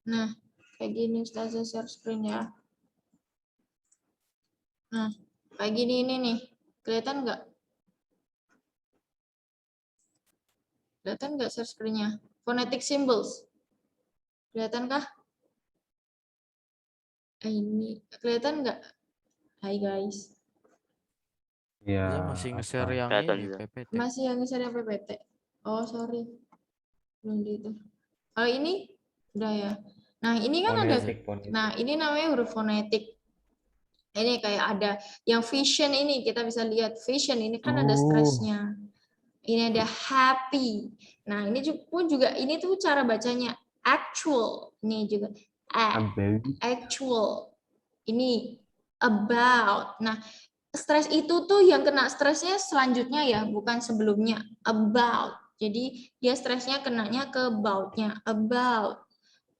Nah, kayak gini Ustazah share screen ya. Nah, kayak gini ini nih. Kelihatan nggak? Kelihatan nggak share screen-nya? Phonetic symbols. Kelihatan kah? Ini kelihatan nggak? Hai guys. Ya, masih nge-share yang ini PPT. Masih yang nge-share yang PPT. Oh, sorry. Belum di itu. Kalau ini udah ya. Nah, ini kan ada, Fonetik. nah ini namanya huruf fonetik. Ini kayak ada yang vision ini, kita bisa lihat vision ini kan ada stresnya. Ini ada happy. Nah, ini pun juga ini tuh cara bacanya actual. Ini juga actual. Ini about. Nah, stres itu tuh yang kena stresnya selanjutnya ya, bukan sebelumnya. About. Jadi dia stresnya kenanya ke about-nya. About.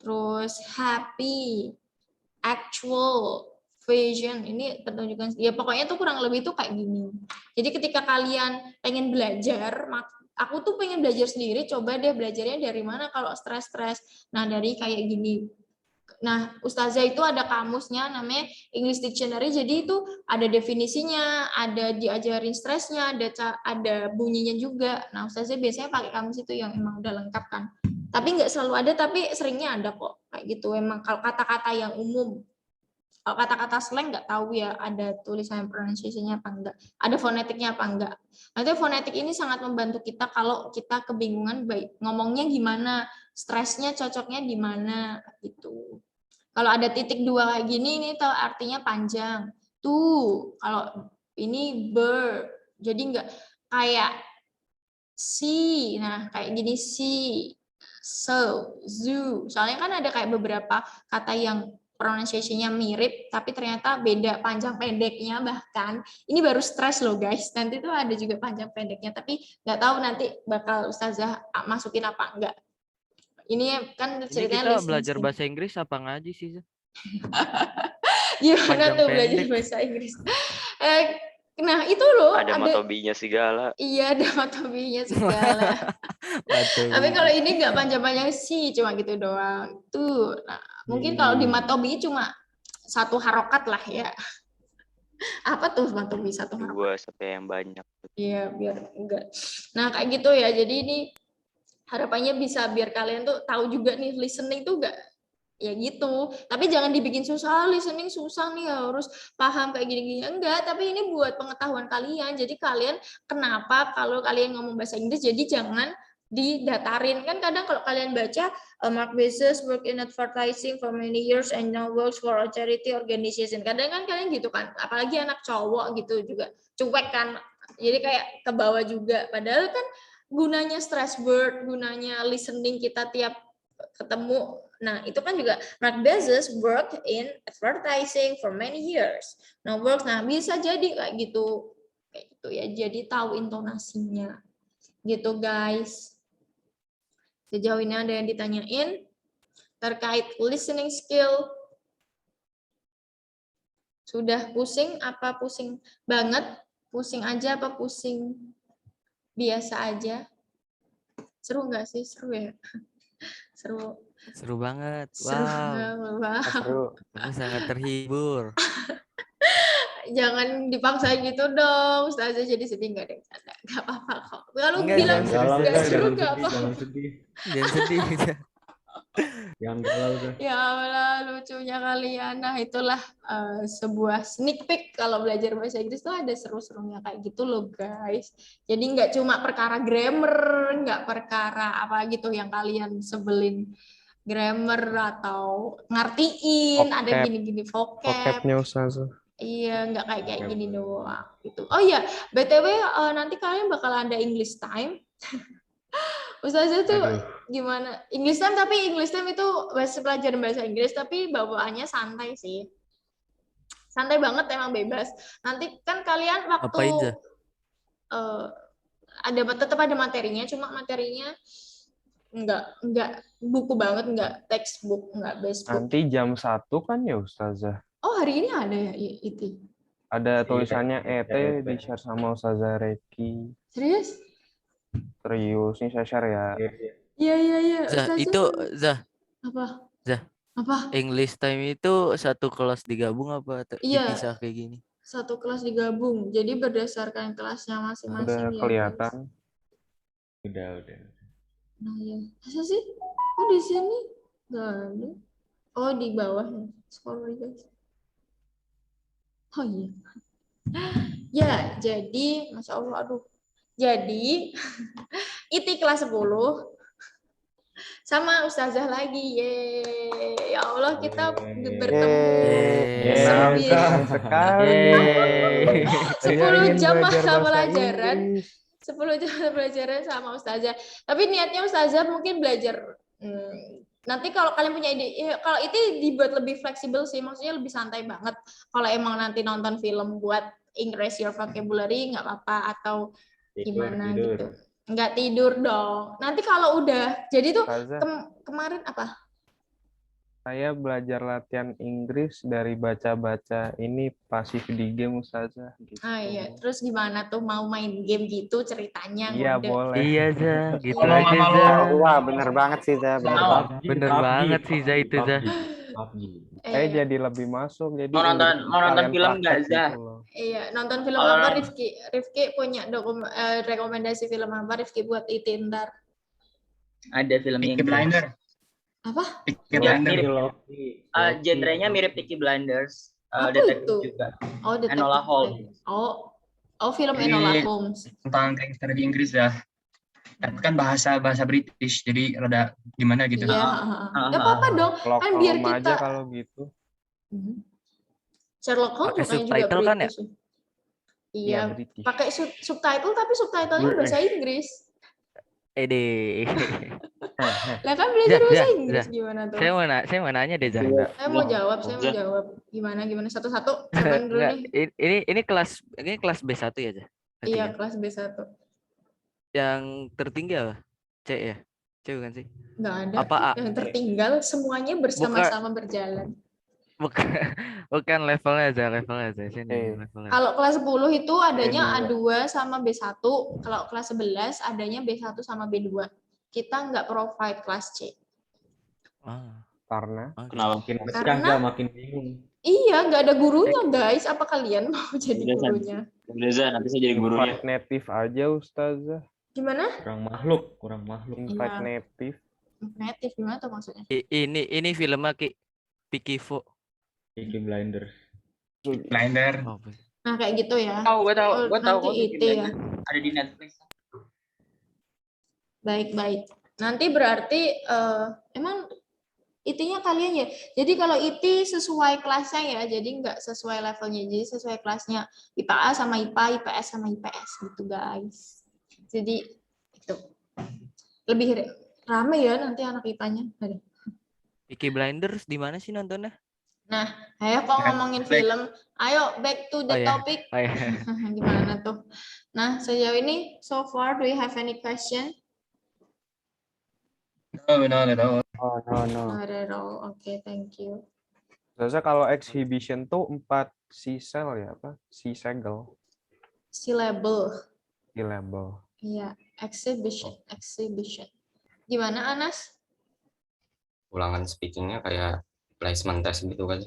Terus happy, actual, vision, ini pertunjukan, ya pokoknya tuh kurang lebih tuh kayak gini. Jadi ketika kalian pengen belajar, aku tuh pengen belajar sendiri, coba deh belajarnya dari mana kalau stres-stres. Nah, dari kayak gini. Nah, Ustazah itu ada kamusnya namanya English Dictionary, jadi itu ada definisinya, ada diajarin stresnya, ada bunyinya juga. Nah, Ustazah biasanya pakai kamus itu yang emang udah lengkap kan. Tapi nggak selalu ada, tapi seringnya ada kok kayak gitu. Emang kalau kata-kata yang umum, kalau kata-kata slang nggak tahu ya ada tulisan pronunciation-nya apa enggak, ada fonetiknya apa enggak. Nanti fonetik ini sangat membantu kita kalau kita kebingungan baik ngomongnya gimana, stresnya cocoknya di mana gitu. Kalau ada titik dua kayak gini, ini tahu artinya panjang. Tuh, kalau ini bird, jadi nggak kayak si, nah kayak gini si. So, zoo. Soalnya kan ada kayak beberapa kata yang pronunciation-nya mirip, tapi ternyata beda panjang pendeknya bahkan. Ini baru stres loh guys. Nanti tuh ada juga panjang pendeknya, tapi nggak tahu nanti bakal Ustazah masukin apa enggak. Ini kan ceritanya kita belajar bahasa Inggris apa ngaji sih? Gimana tuh belajar bahasa Inggris? Nah itu loh. Ada matobinya segala. Iya, ada matobinya segala. Tapi kalau ini nggak panjang-panjang sih, cuma gitu doang. Tuh, nah, mungkin kalau di matobi cuma satu harokat lah ya. Apa tuh matobi satu harokat? 2 sampai yang banyak. Iya, biar enggak. Nah kayak gitu ya. Jadi ini harapannya bisa biar kalian tuh tahu juga nih listening tuh enggak ya gitu. Tapi jangan dibikin susah, listening susah nih harus paham kayak gini-gini. Enggak, tapi ini buat pengetahuan kalian. Jadi kalian kenapa kalau kalian ngomong bahasa Inggris jadi jangan didatarin. Kan kadang kalau kalian baca Mark Bezos work in advertising for many years and now works for a charity organization. Kadang kan kalian gitu kan, apalagi anak cowok gitu juga cuek kan. Jadi kayak ke bawah juga. Padahal kan gunanya stress word, gunanya listening kita tiap ketemu. Nah, itu kan juga Mark Bezos work in advertising for many years. Nah, bisa jadi kayak gitu ya. Jadi tahu intonasinya. Gitu, guys. Sejauh ini ada yang ditanyain terkait listening skill? Sudah pusing apa pusing banget? Pusing aja apa pusing biasa aja? Seru nggak sih? Seru ya? Seru banget. Wow. Seru. Aku sangat terhibur. Jangan dipaksa gitu dong. Ustazah jadi sedih nggak deh? Nggak apa-apa kok. Kalau bilang nggak seru nggak apa-apa. Jangan sedih. Jangan sedih. Jangan galau. Ya Allah, lucunya kalian. Nah, itulah sebuah sneak peek kalau belajar bahasa Inggris tuh ada seru-serunya kayak gitu loh, guys. Jadi nggak cuma perkara grammar, nggak perkara apa gitu yang kalian sebelin grammar atau ngertiin, ada gini-gini vocabnya Ustazah. Iya, nggak kayak gini doang gitu. Oh iya, BTW nanti kalian bakal ada English time. Ustazah tuh gimana? English time, tapi English time itu pelajaran bahasa Inggris, tapi bawaannya santai sih. Santai banget, emang bebas. Nanti kan kalian waktu tetap ada materinya, cuma materinya enggak buku banget, enggak textbook, enggak basebook. Nanti jam 1 kan ya Ustazah? Oh, hari ini ada ya itu. Ada tulisannya ET di-share sama Ustazah Reki. Serius? Serius, ini saya share ya. Iya. Zah, itu Zah. Apa? Zah. Apa? English time itu satu kelas digabung apa dipisah kayak gini? Satu kelas digabung. Jadi berdasarkan kelasnya masing-masing. Udah kelihatan. Udah. Nah ya, masa sih? Oh di sini nggak ada. Oh di bawah. Sorry guys. Oh iya. Ya, jadi Masya Allah, aduh. Jadi IT kelas 10 Sama Ustazah lagi. Yeay. Ya Allah, kita bertemu. Senang sekali. 10 jam masa pelajaran. 10 jam pelajaran sama Ustazah. Tapi niatnya Ustazah mungkin belajar nanti kalau kalian punya ide, kalau itu dibuat lebih fleksibel sih, maksudnya lebih santai banget. Kalau emang nanti nonton film buat increase your vocabulary nggak apa-apa, atau gimana gitu. Nggak tidur dong. Nanti kalau udah jadi tuh kemarin apa? Saya belajar latihan Inggris dari baca-baca ini pasif di game Ustazah. Gitu. Iya, terus gimana tuh mau main game gitu ceritanya? Iya boleh. Iya Zah, gitu aja Zah. Wah bener banget sih Zah. Bener banget sih Zah itu Zah. Saya jadi lebih masuk. Jadi mau nonton film nggak Zah? Iya, nonton film apa Rifki punya rekomendasi film apa Rifki buat itu ntar? Ada film Peaky Blinders. Apa? Peaky Blinders. Genrenya mirip Peaky Blinders. Detektif juga. Oh, detektif. Enola Holmes. Oh, film Enola Holmes. Tentang gangster di Inggris ya. Tapi kan bahasa British, jadi rada gimana gitu. Iya, nggak apa-apa dong. Kan biar kita aja kalau gitu. Sherlock Holmes pakai subtitle kan ya? Iya, pakai subtitle tapi subtitlenya bahasa Inggris. Lah kan belajar bahasa Inggris gimana tuh? Saya mau nanya deh Zah. Saya mau jawab. Gimana satu-satu. Dulu nih. Ini kelas B1 ya Zah? Iya, kelas B1. Yang tertinggal C ya? C bukan sih? Enggak ada. Apa A? Yang tertinggal semuanya bersama-sama berjalan. Bukan levelnya aja. Kalau kelas 10 itu adanya A2 sama B1. Kalau kelas 11 adanya B1 sama B2. Kita nggak provide kelas C. Karena? Karena makin bingung. Iya, nggak ada gurunya guys. Apa kalian mau jadi gurunya? Udah nanti saya jadi gurunya. Native aja Ustazah. Gimana? Kurang makhluk. Invite native. Native gimana tuh maksudnya? Ini filmnya Peaky Blinders. Nah kayak gitu ya. Gue tahu. Nanti itu ya. Ada di Netflix. Baik. Nanti berarti emang IT-nya kalian ya. Jadi kalau IT sesuai kelasnya ya. Jadi nggak sesuai levelnya. Jadi sesuai kelasnya. IPA sama IPA, IPS sama IPS gitu guys. Jadi itu lebih rame ya nanti anak IPA-nya. Peaky Blinders di mana sih nontonnya? Nah, ayo kok ngomongin film. Ayo back to the topic. Gimana tuh? Nah, sejauh ini so far do you have any question? No, not at all. No. Not at all. Okay, thank you. Biasa kalau exhibition tuh 4 C-cell ya apa? C-segel. C-label. Iya, exhibition. Gimana Anas? Ulangan speakingnya kayak placement test gitu kan?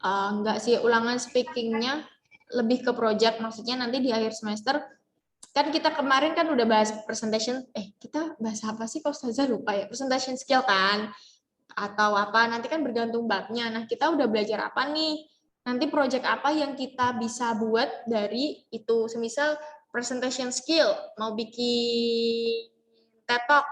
Enggak sih, ulangan speakingnya lebih ke project. Maksudnya nanti di akhir semester, kan kita kemarin kan udah bahas presentation, kita bahas apa sih kalau Ustazah lupa ya, presentation skill kan, atau apa, nanti kan bergantung babnya. Nah, kita udah belajar apa nih, nanti project apa yang kita bisa buat dari itu, semisal presentation skill, mau bikin TED Talk,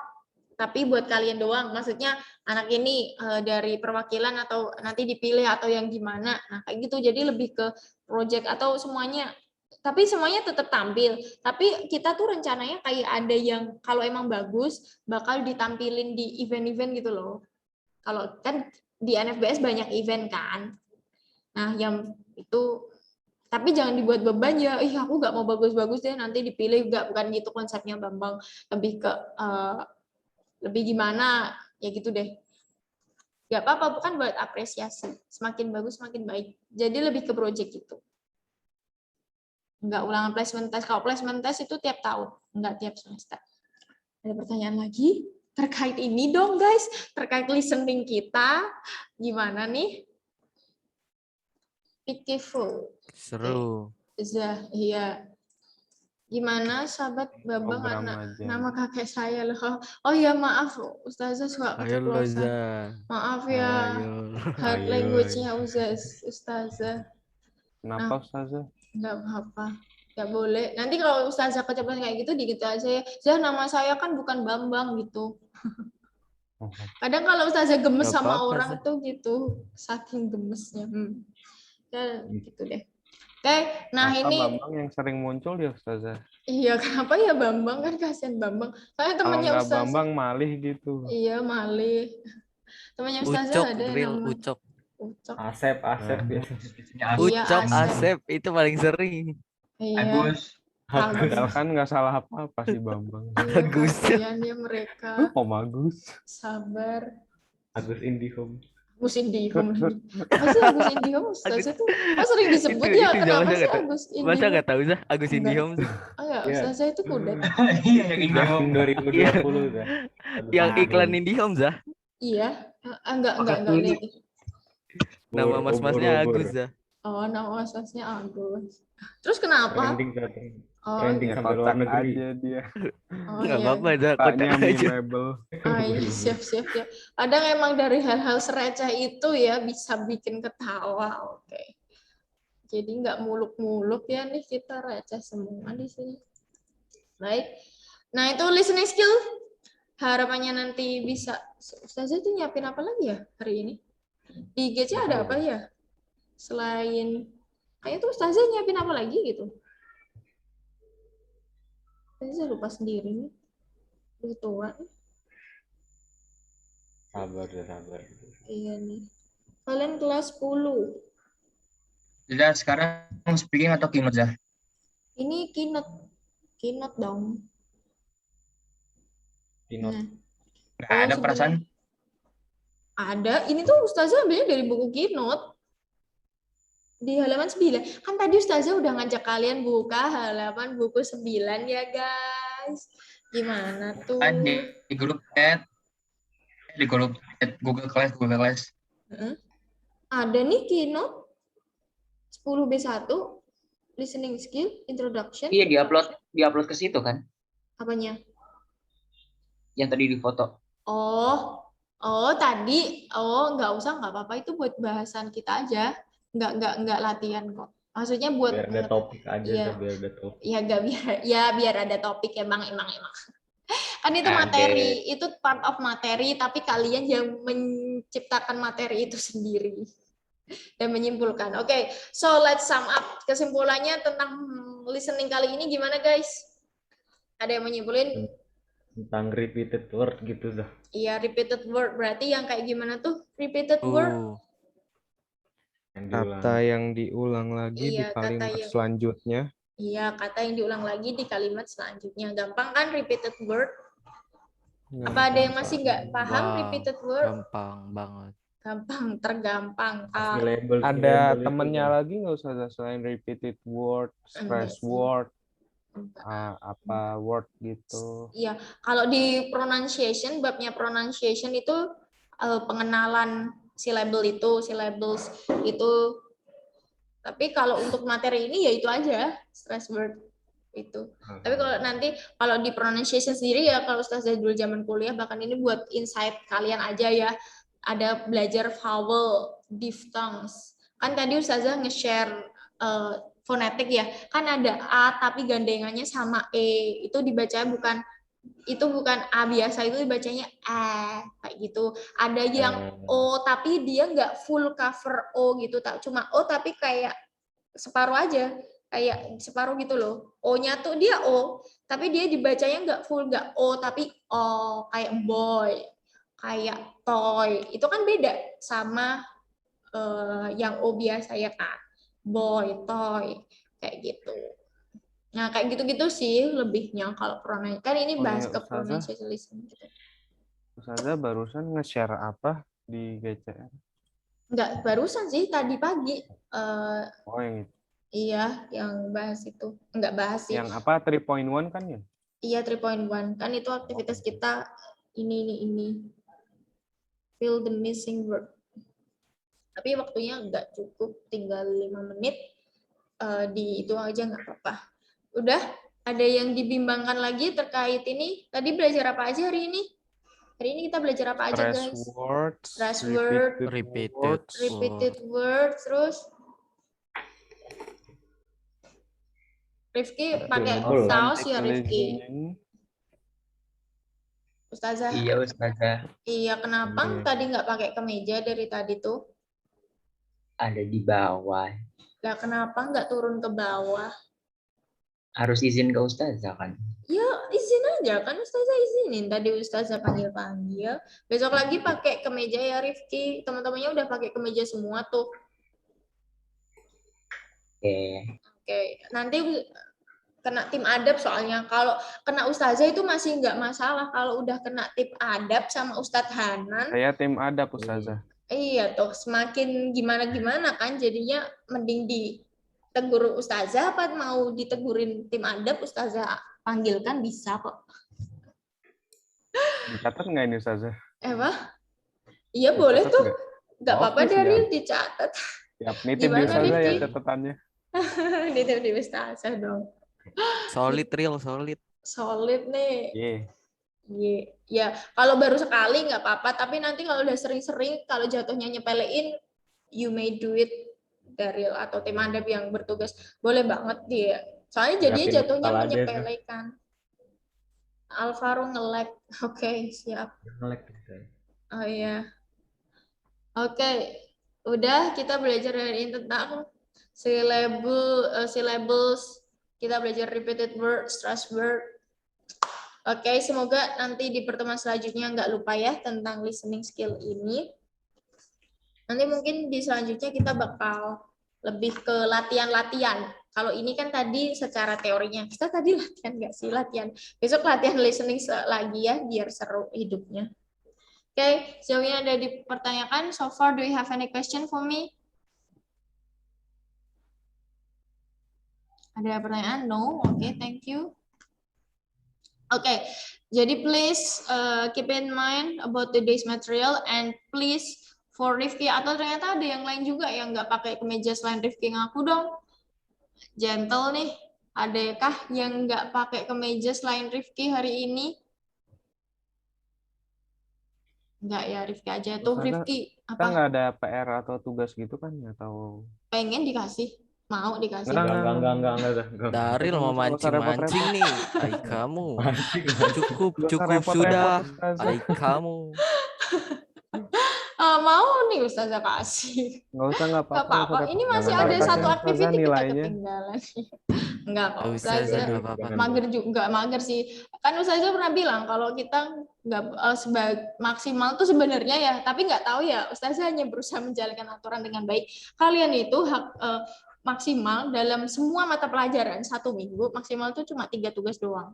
tapi buat kalian doang, maksudnya anak ini dari perwakilan atau nanti dipilih atau yang gimana, nah kayak gitu, jadi lebih ke project atau semuanya, tapi semuanya tetap tampil, tapi kita tuh rencananya kayak ada yang kalau emang bagus bakal ditampilin di event-event gitu loh, kalau kan di NFBS banyak event kan, nah yang itu, tapi jangan dibuat beban ya, aku nggak mau bagus-bagus deh nanti dipilih, bukan gitu konsepnya Bambang, lebih ke lebih gimana ya gitu deh, nggak apa-apa, bukan buat apresiasi, semakin bagus semakin baik, jadi lebih ke project gitu, nggak ulangan placement test. Kalau placement test itu tiap tahun, nggak tiap semester. Ada pertanyaan lagi terkait ini dong guys, terkait listening kita gimana nih? Pickful seru. Iya. Gimana sahabat Babang, nama kakek saya loh. Oh ya maaf Ustazah suka keceplosan. Maaf ya. Hard language-nya Ustazah. Kenapa Ustazah? Enggak apa-apa. Enggak boleh. Nanti kalau Ustazah keceplosan kayak gitu dikit aja ya. Zah, nama saya kan bukan Bambang gitu. Kadang kalau Ustazah gemes Gak sama apa-apa, orang Zah. tuh gitu, saking gemesnya. Ya, gitu deh. Oke, nah Kenapa ini Bambang yang sering muncul ya Ustazah? iya kenapa ya Bambang, kan kasihan Bambang. Soalnya Kalau temannya nggak Ustazah. Bambang malih gitu. Iya, malih. Temannya Ustazah Ucok, ada real nama Ucok. Ucok. Asep biasanya. Iya, Ucok, Asep. Asep itu paling sering. Iya. Padahal kan nggak salah apa-apa sih Bambang. Iya, Agus. kasihan ya mereka. Om Agus. Sabar. Agus Indihome. Agus Indihome. Apa sih Agus Indihome? Ustazah tuh sering disebut Itu ya. Zah, Kenapa masa sih nggak tahu? Agus Masa Indihome? nggak tahu Zah Agus Enggak. Indihome sih? Enggak, Iya. Ustazah itu kudet. Iya, yang Tahun Indihome. 2020 Zah. Yang iklan Indihome Zah. Iya. Enggak lihat. Nama mas-masnya Agus Zah. Oh, nama mas-masnya Agus. Terus kenapa? Trending saat ini. Oh, Trending Ya sampai luar kocak negeri. aja dia. oh Nggak iya. apa-apa Zah, Kaknya kotak aja. memeable. Iya, siap. Kadang emang dari hal-hal sereceh itu ya bisa bikin ketawa. Oke. Jadi nggak muluk-muluk ya nih, kita receh semua di sini. Baik. Nah, itu listening skill. Harapannya nanti bisa. Ustazah tuh nyiapin apa lagi ya hari ini? Di GC ada apa ya? Selain kayaknya tuh Ustazah nyiapin apa lagi gitu? Saya lupa sendiri nih. Udah tua nih. Sabar. Iya nih. Kalian kelas 10. Zah, sekarang speaking atau keynote, Zah? Ini keynote dong. Keynote. Nah, Nggak ada perasaan. ada. Ini tuh Ustazah ambilnya dari buku keynote. Di halaman 9. Kan tadi Ustazah udah ngajak kalian buka halaman buku 9 ya, guys. Gimana tuh? Di grup chat. Di grup chat Google Class. Ada nih keynote 10B1 listening skill introduction. Iya, diupload ke situ kan? Apanya? Yang tadi di foto. Tadi. Nggak usah, nggak apa-apa, itu buat bahasan kita aja. Nggak latihan kok. Maksudnya buat Biar ada topik aja, iya. biar ada topik. Biar ada topik emang. Kan itu materi, itu part of materi, tapi kalian yang menciptakan materi itu sendiri dan menyimpulkan. Oke, so let's sum up. Kesimpulannya tentang listening kali ini gimana, guys? Ada yang menyimpulin? Tentang repeated word gitu dah. Iya, repeated word. Berarti yang kayak gimana tuh? Repeated word? Kata yang diulang lagi di Iya, kalimat kata yang- selanjutnya. Iya, kata yang diulang lagi di kalimat selanjutnya. Gampang kan repeated word? Apa ada yang masih nggak paham repeated word? Gampang banget. Gampang, tergampang. Ada temennya lagi nggak usah selain repeated word, stress sih. word, apa word gitu. Iya, kalau di pronunciation, babnya pronunciation itu pengenalan syllables itu. Tapi kalau untuk materi ini ya itu aja, stress word itu. Tapi kalau di pronunciation sendiri ya, kalau Ustazah dulu zaman kuliah, bahkan ini buat insight kalian aja ya, ada belajar vowel, diphthongs. Kan tadi Ustazah nge-share fonetik ya, kan ada A tapi gandengannya sama E, itu dibacanya bukan A biasa, itu dibacanya kayak gitu. Ada yang O tapi dia nggak full cover O gitu, cuma O tapi kayak separuh aja, kayak separuh gitu loh. O-nya tuh dia O, tapi dia dibacanya nggak full, nggak O tapi O, kayak boy, kayak toy. Itu kan beda sama yang O biasa ya kan, boy, toy, kayak gitu. Nah, kayak gitu-gitu sih lebihnya kalau pronunciation. Kan ini bahas ke pronunciation listening gitu. Ustazah barusan nge-share apa di GCR? Enggak, barusan sih tadi pagi. Yang itu. Iya, yang bahas itu. Enggak bahas sih. Yang apa? 3.1 kan ya? Iya, 3.1. Kan itu aktivitas kita ini. Fill the missing word. Tapi waktunya enggak cukup, tinggal 5 menit. Di itu aja nggak apa-apa. Udah, ada yang dibimbangkan lagi terkait ini? Tadi belajar apa aja hari ini? Hari ini kita belajar apa aja, guys? Stress word, repeated word, terus Rifki pakai saus ya, Rifki? Ustazah. Iya, Ustazah. Iya, kenapa tadi nggak pakai kemeja dari tadi tuh? Ada di bawah. Lah, kenapa nggak turun ke bawah? Harus izin ke Ustazah kan? Ya, izin aja kan Ustazah izinin. Tadi Ustazah panggil-panggil. Besok lagi pakai kemeja ya Rifki. Teman-temannya udah pakai kemeja semua tuh. Oke. Nanti kena tim adab soalnya. Kalau kena Ustazah itu masih nggak masalah. Kalau udah kena tim adab sama Ustadz Hanan. Saya tim adab Ustazah. Iya toh, semakin gimana-gimana kan jadinya mending ditegur Ustazah apa mau ditegurin tim adab Ustazah panggilkan bisa kok. Dicatat nggak ini Ustazah? Apa? Iya boleh tuh. Nggak apa-apa dari dicatat. Siap, nitip di Ustazah ya catatannya. Nitip di Ustazah dong. Solid, real solid. Solid nih. Iya. Ya, kalau baru sekali nggak apa-apa, tapi nanti kalau udah sering-sering, kalau jatuhnya nyepelein, you may do it dari atau tim adab yang bertugas. Boleh banget dia. Soalnya jadinya jatuhnya menyepelekan. Alvaro nge-lag. Oke, siap. Oh iya. Oke, udah kita belajar hari ini tentang syllables. Kita belajar repeated word, stress word. Oke, semoga nanti di pertemuan selanjutnya nggak lupa ya tentang listening skill ini. Nanti mungkin di selanjutnya kita bakal lebih ke latihan-latihan. Kalau ini kan tadi secara teorinya. Kita tadi latihan nggak sih? Latihan. Besok latihan listening lagi ya, biar seru hidupnya. Oke, sejauh ini ada dipertanyakan. So far, do you have any question for me? Ada pertanyaan? No? Oke, thank you. Oke, jadi please keep in mind about today's material and please for Rifki atau ternyata ada yang lain juga yang nggak pakai kemeja selain Rifki ngaku dong. Gentle nih, adakah yang nggak pakai kemeja selain Rifki hari ini? Enggak ya, Rifki aja tuh. Rifki apa? Kita nggak ada PR atau tugas gitu kan atau? Pengen dikasih. Mau dikasih? Enggak. Daril mau mancing-mancing nih. Hai kamu. Cukup sudah. Hai kamu. Mau nih Ustazah kasih. Nggak usah, nggak apa-apa. Ini masih ada satu aktiviti kita ketinggalan. Enggak kok Ustazah. Mager juga, mager sih. Kan Ustazah pernah bilang kalau kita nggak maksimal tuh sebenarnya ya, tapi nggak tahu ya. Ustazah hanya berusaha menjalankan aturan dengan baik. Kalian itu maksimal dalam semua mata pelajaran 1 minggu maksimal itu cuma 3 tugas doang.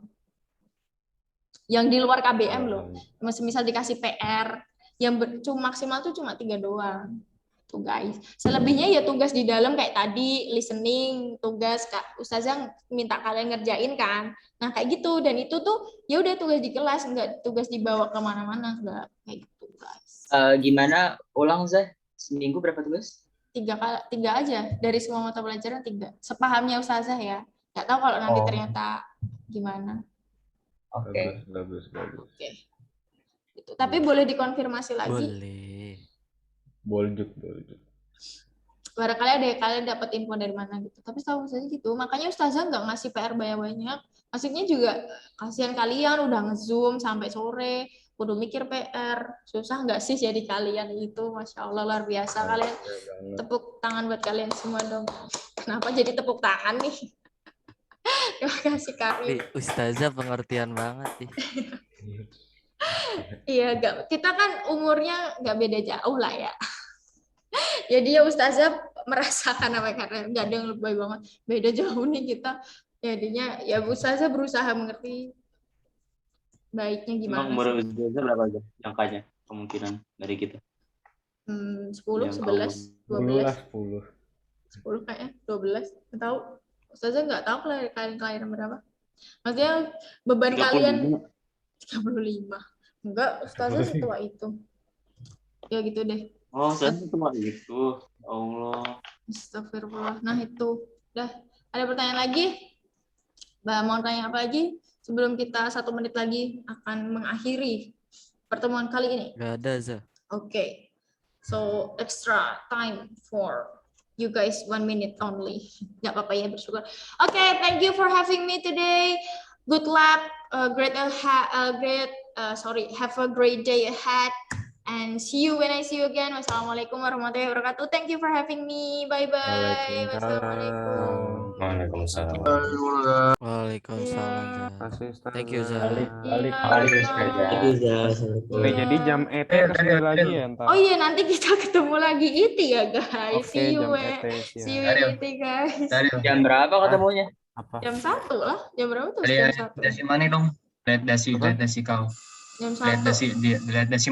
Yang di luar KBM loh. Misal dikasih PR yang maksimal tuh cuma 3 doang. Tuh guys. Selebihnya ya tugas di dalam kayak tadi listening, tugas Ustazah minta kalian ngerjain kan. Nah, kayak gitu dan itu tuh ya udah tugas di kelas, enggak tugas dibawa kemana mana enggak kayak gitu, guys. Gimana ulang Zah? Seminggu berapa tugas? 3 aja dari semua mata pelajaran 3. Sepahamnya Ustazah ya. Nggak tahu kalau nanti ternyata gimana. Oke. Bagus. Oke. Gitu. Tapi boleh dikonfirmasi lagi. Boleh. Barangkali ada kalian dapat info dari mana gitu. Tapi tahu saja gitu. Makanya Ustazah nggak ngasih PR banyak-banyak. Maksudnya juga kasihan kalian udah nge-zoom sampai sore. Kudu mikir PR, susah nggak sih jadi kalian itu, Masya Allah luar biasa kalian. Tepuk tangan buat kalian semua dong. Kenapa jadi tepuk tangan nih? Terima kasih Karim. Ustazah pengertian banget nih. Iya, kita kan umurnya nggak beda jauh lah ya. Jadi ya Ustazah merasakan apa karena nggak ada yang lebay banget, beda jauh nih kita. Jadinya ya Ustazah berusaha mengerti. Baiknya gimana? Umur Ustazah berapa aja angkanya kemungkinan dari kita? 10, 11, 12. 10 kayaknya, 12. Nggak tahu. Ustazah nggak tahu kalian berapa. Maksudnya beban 35. Kalian 35. Enggak, Ustazah setua itu. Ya gitu deh. Oh, Ustazah setua itu. Allah. Astagfirullah. Nah itu. Udah. Ada pertanyaan lagi? Mbak mau tanya apa lagi? Sebelum kita 1 menit lagi akan mengakhiri pertemuan kali ini. Gak ada, Zah. Okay. So, extra time for you guys 1 minute only. Nggak apa-apa ya, bersyukur. Okay, thank you for having me today. Good luck. Great have a great day ahead. And see you when I see you again. Wassalamualaikum warahmatullahi wabarakatuh. Thank you for having me. Bye-bye. Wassalamualaikum. Waalaikumsalam. Waalaikumsalam. Thank you, Za. Balik. Assalamualaikum. Jadi jam ET kesini lagi ya ntar. Oh iya, nanti kita ketemu lagi IT ya guys. Oke, See you jam at ET, see you siap. at IT guys. Jam berapa ketemunya? Apa? Jam 1 lah. Jam berapa tuh? Lihat Jam 1. dasi mana dong? Lihat dasi kau. Jam 1. Lihat dasi